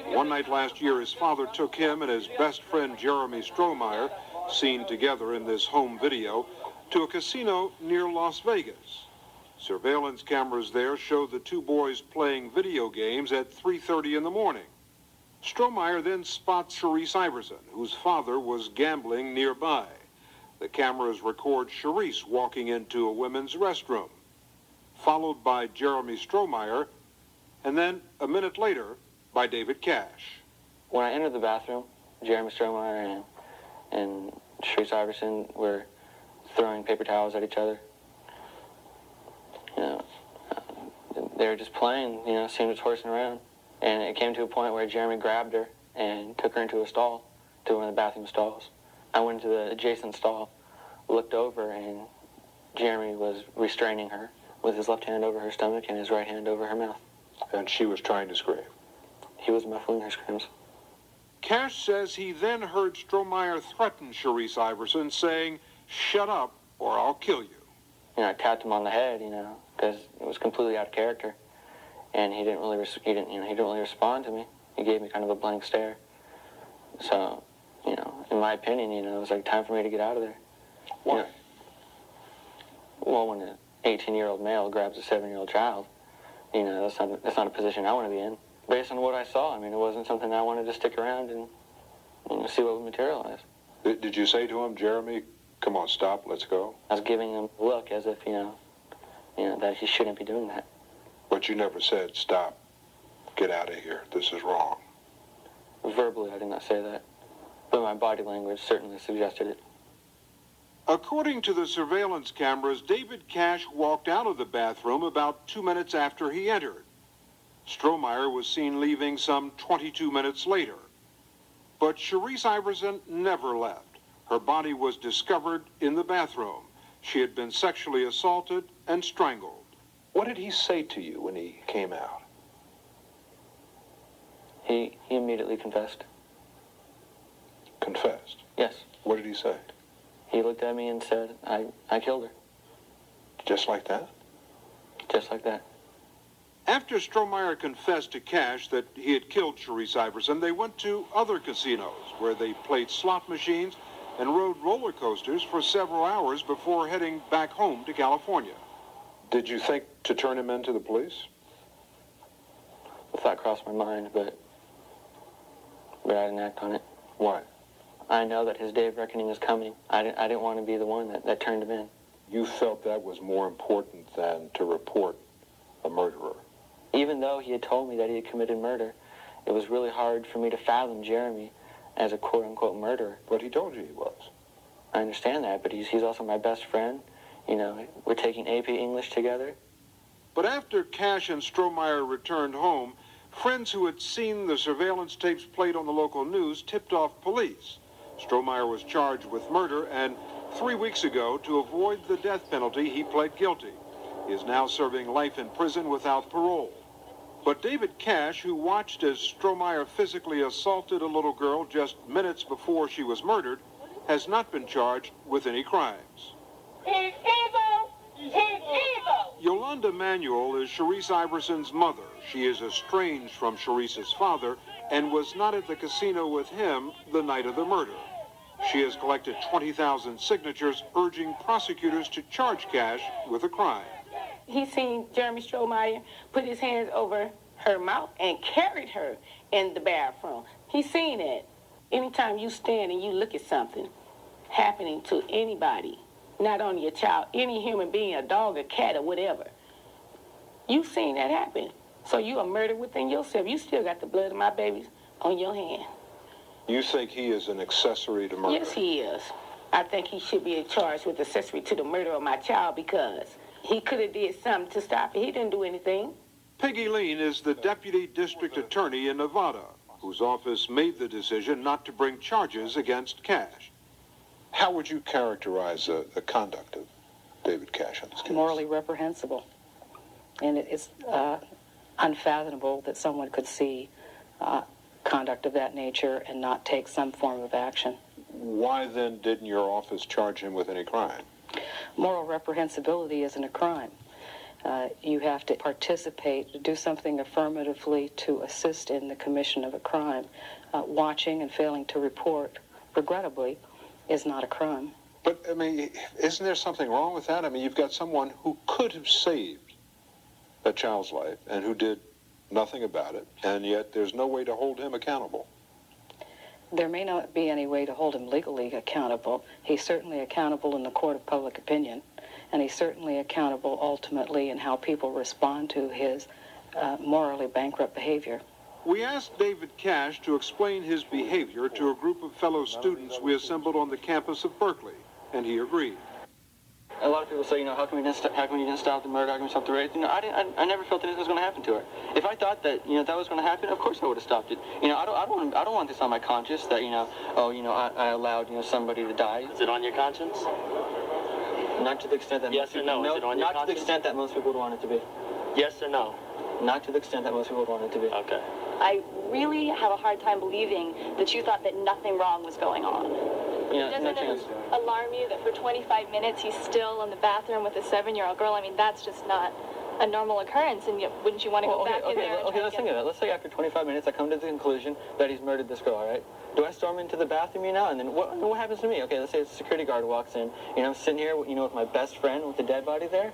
S6: One night last year, his father took him and his best friend Jeremy Strohmeyer, seen together in this home video, to a casino near Las Vegas. Surveillance cameras there show the two boys playing video games at 3:30 in the morning. Strohmeyer then spots Sherrice Iverson, whose father was gambling nearby. The cameras record Sherrice walking into a women's restroom, followed by Jeremy Strohmeyer, and then a minute later by David Cash.
S8: When I entered the bathroom, Jeremy Strohmeyer and Sherrice Iverson were throwing paper towels at each other. They were just playing, seemed just horsing around. And it came to a point where Jeremy grabbed her and took her into a stall, to one of the bathroom stalls. I went into the adjacent stall, looked over, and Jeremy was restraining her with his left hand over her stomach and his right hand over her mouth.
S6: And she was trying to scream.
S8: He was muffling her screams.
S6: Cash says he then heard Strohmeyer threaten Sherrice Iverson, saying, "Shut up or I'll kill you."
S8: I tapped him on the head, because it was completely out of character. And he didn't really respond to me. He gave me kind of a blank stare. So, in my opinion, it was like time for me to get out of there.
S6: Why?
S8: Well, when an 18-year-old male grabs a 7-year-old child, that's not a position I want to be in. Based on what I saw, it wasn't something I wanted to stick around and see what would materialize.
S6: Did you say to him, "Jeremy, come on, stop, let's go"?
S8: I was giving him a look as if, that he shouldn't be doing that.
S6: But you never said, "Stop, get out of here, this is wrong."
S8: Verbally, I did not say that, but my body language certainly suggested it.
S6: According to the surveillance cameras, David Cash walked out of the bathroom about 2 minutes after he entered. Strohmeyer was seen leaving some 22 minutes later. But Sherrice Iverson never left. Her body was discovered in the bathroom. She had been sexually assaulted and strangled. What did he say to you when he came out?
S8: He immediately confessed.
S6: Confessed?
S8: Yes.
S6: What did he say?
S8: He looked at me and said, I killed her.
S6: Just like that?
S8: Just like that.
S6: After Strohmeyer confessed to Cash that he had killed Sherrice Iverson, they went to other casinos where they played slot machines and rode roller coasters for several hours before heading back home to California. Did you think to turn him in to the police?
S8: The thought crossed my mind, but I didn't act on it.
S6: Why?
S8: I know that his day of reckoning is coming. I didn't want to be the one that turned him in.
S6: You felt that was more important than to report a murderer.
S8: Even though he had told me that he had committed murder, it was really hard for me to fathom Jeremy as a quote-unquote murderer.
S6: But he told you he was.
S8: I understand that, but he's also my best friend. You know, we're taking AP English together.
S6: But after Cash and Strohmeyer returned home, friends who had seen the surveillance tapes played on the local news tipped off police. Strohmeyer was charged with murder, and 3 weeks ago, to avoid the death penalty, he pled guilty. He is now serving life in prison without parole. But David Cash, who watched as Strohmeyer physically assaulted a little girl just minutes before she was murdered, has not been charged with any crimes.
S7: He's evil! He's evil!
S6: Yolanda Manuel is Sherrice Iverson's mother. She is estranged from Sherrice's father and was not at the casino with him the night of the murder. She has collected 20,000 signatures urging prosecutors to charge Cash with a crime.
S9: He seen Jeremy Strohmeyer put his hands over her mouth and carried her in the bathroom. He seen it. Anytime you stand and you look at something happening to anybody, not only your child, any human being, a dog, a cat, or whatever, you've seen that happen. So you are murdered within yourself. You still got the blood of my babies on your hand.
S6: You think he is an accessory to murder?
S9: Yes, he is. I think he should be charged with accessory to the murder of my child because he could have did something to stop it. He didn't do anything.
S6: Peggy Lean is the deputy district attorney in Nevada, whose office made the decision not to bring charges against Cash. How would you characterize the conduct of David Cash in this case?
S10: Morally reprehensible. And it's unfathomable that someone could see conduct of that nature and not take some form of action.
S6: Why then didn't your office charge him with any crime?
S10: Moral reprehensibility isn't a crime. You have to participate, do something affirmatively to assist in the commission of a crime. Watching and failing to report, regrettably, is not a crime.
S6: But, I mean, isn't there something wrong with that? I mean, you've got someone who could have saved a child's life and who did nothing about it, and yet there's no way to hold him accountable.
S10: There may not be any way to hold him legally accountable. He's certainly accountable in the court of public opinion, and he's certainly accountable ultimately in how people respond to his morally bankrupt behavior.
S6: We asked David Cash to explain his behavior to a group of fellow students we assembled on the campus of Berkeley, and he agreed.
S8: A lot of people say, how come you didn't stop the murder? How come you stop the rape? I never felt that anything was going to happen to her. If I thought that, that was going to happen, of course I would have stopped it. I don't want this on my conscience that, I allowed, somebody to die.
S11: Is it on your conscience?
S8: Not to the extent that
S11: yes or no? Is it on your conscience?
S8: Not to the extent that most people would want it to be.
S11: Yes or no?
S8: Not to the extent that most people would want it to be.
S11: Okay.
S12: I really have a hard time believing that you thought that nothing wrong was going on.
S13: Doesn't it alarm you that for 25 minutes he's still in the bathroom with a 7-year-old girl? I mean, that's just not a normal occurrence, and yet wouldn't you want to go back in there and
S8: Okay, let's think of it. Let's say after 25 minutes I come to the conclusion that he's murdered this girl, all right? Do I storm into the bathroom, and then what happens to me? Okay, let's say the security guard walks in. I'm sitting here, with my best friend with the dead body there.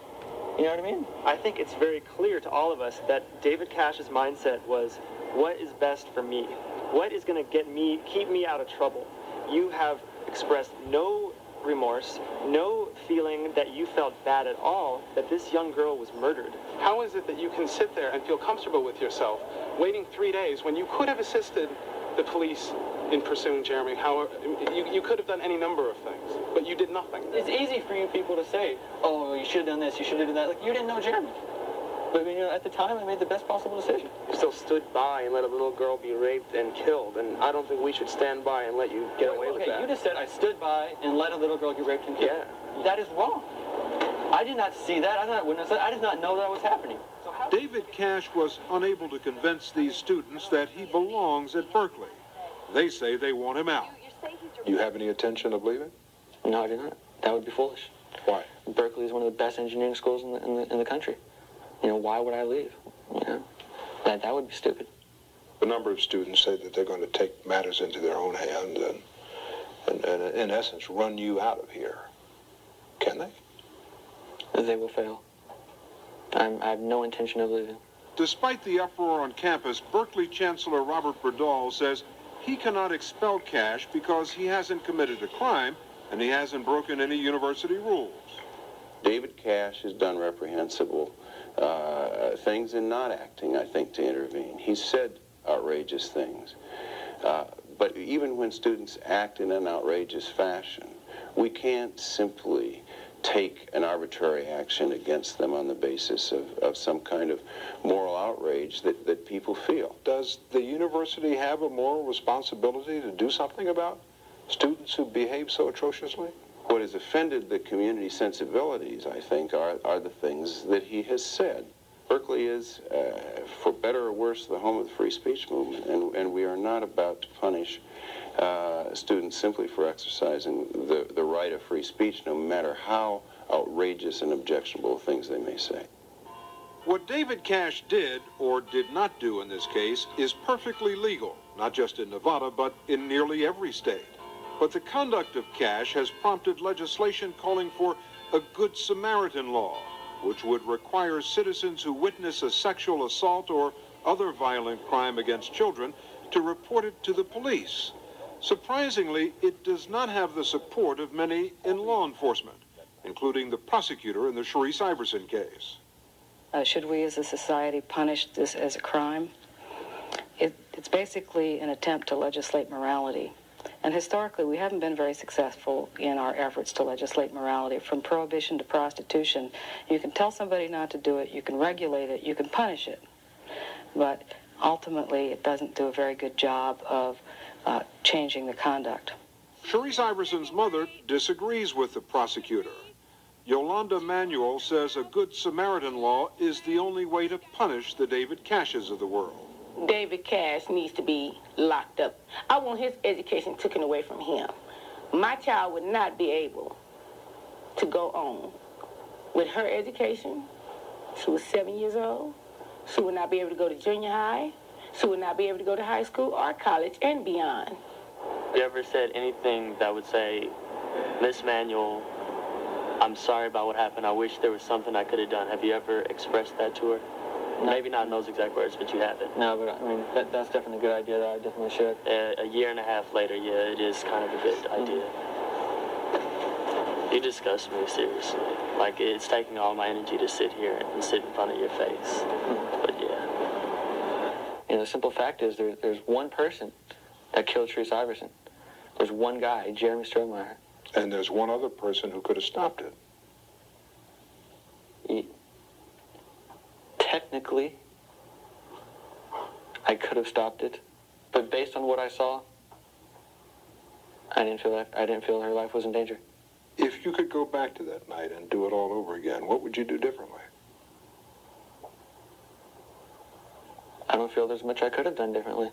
S8: You know what I mean?
S11: I think it's very clear to all of us that David Cash's mindset was, what is best for me? What is going to keep me out of trouble? You have expressed no remorse, no feeling that you felt bad at all that this young girl was murdered.
S14: How is it that you can sit there and feel comfortable with yourself, waiting 3 days when you could have assisted the police in pursuing Jeremy? However, you could have done any number of things, but you did nothing.
S8: It's easy for you people to say, oh, you should have done this, you should have done that. Like, you didn't know Jeremy. But, at the time, I made the best possible decision.
S11: You still stood by and let a little girl be raped and killed, and I don't think we should stand by and let you get away with that.
S8: You just said I stood by and let a little girl get raped and killed.
S11: Yeah.
S8: That is wrong. I did not see that. I did not witness that. I did not know that was happening. So
S6: David Cash was unable to convince these students that he belongs at Berkeley. They say they want him out. You have any intention of leaving?
S8: No, I do not. That would be foolish.
S6: Why?
S8: Berkeley is one of the best engineering schools in the country. Why would I leave? That would be stupid.
S6: A number of students say that they're going to take matters into their own hands and in essence, run you out of here. Can they?
S8: They will fail. I have no intention of leaving.
S6: Despite the uproar on campus, Berkeley Chancellor Robert Berdahl says he cannot expel Cash because he hasn't committed a crime and he hasn't broken any university rules.
S15: David Cash has done reprehensible things in not acting, I think, to intervene. He's said outrageous things. But even when students act in an outrageous fashion, we can't simply take an arbitrary action against them on the basis of some kind of moral outrage that people feel.
S6: Does the university have a moral responsibility to do something about students who behave so atrociously?
S15: What has offended the community sensibilities, I think, are the things that he has said. Berkeley is, for better or worse, the home of the free speech movement, and we are not about to punish students simply for exercising the right of free speech, no matter how outrageous and objectionable things they may say.
S6: What David Cash did or did not do in this case is perfectly legal, not just in Nevada, but in nearly every state. But the conduct of Cash has prompted legislation calling for a Good Samaritan law, which would require citizens who witness a sexual assault or other violent crime against children to report it to the police. Surprisingly, it does not have the support of many in law enforcement, including the prosecutor in the Sherrice Iverson case.
S10: Should we as a society punish this as a crime? It's basically an attempt to legislate morality. And historically, we haven't been very successful in our efforts to legislate morality. From prohibition to prostitution, you can tell somebody not to do it, you can regulate it, you can punish it. But ultimately, it doesn't do a very good job of changing the conduct.
S6: Sherrice Iverson's mother disagrees with the prosecutor. Yolanda Manuel says a Good Samaritan law is the only way to punish the David Cashes of the world.
S9: David Cash needs to be locked up. I want his education taken away from him. My child would not be able to go on with her education. She was 7 years old. She would not be able to go to junior high. She would not be able to go to high school or college and beyond.
S11: Have you ever said anything that would say, Miss Manuel, I'm sorry about what happened. I wish there was something I could have done. Have you ever expressed that to her? No. Maybe not in those exact words, but you haven't.
S8: No, but I mean, that's definitely a good idea that I definitely should.
S11: A year and a half later, yeah, it is kind of a good idea. You disgust me, seriously. Like, it's taking all my energy to sit here and sit in front of your face. But yeah.
S8: You know, the simple fact is there's one person that killed Sherrice Iverson. There's one guy, Jeremy Strohmeyer.
S6: And there's one other person who could have stopped it.
S8: Technically, I could have stopped it, but based on what I saw, I didn't feel her life was in danger.
S6: If you could go back to that night and do it all over again, what would you do differently?
S8: I don't feel there's much I could have done differently.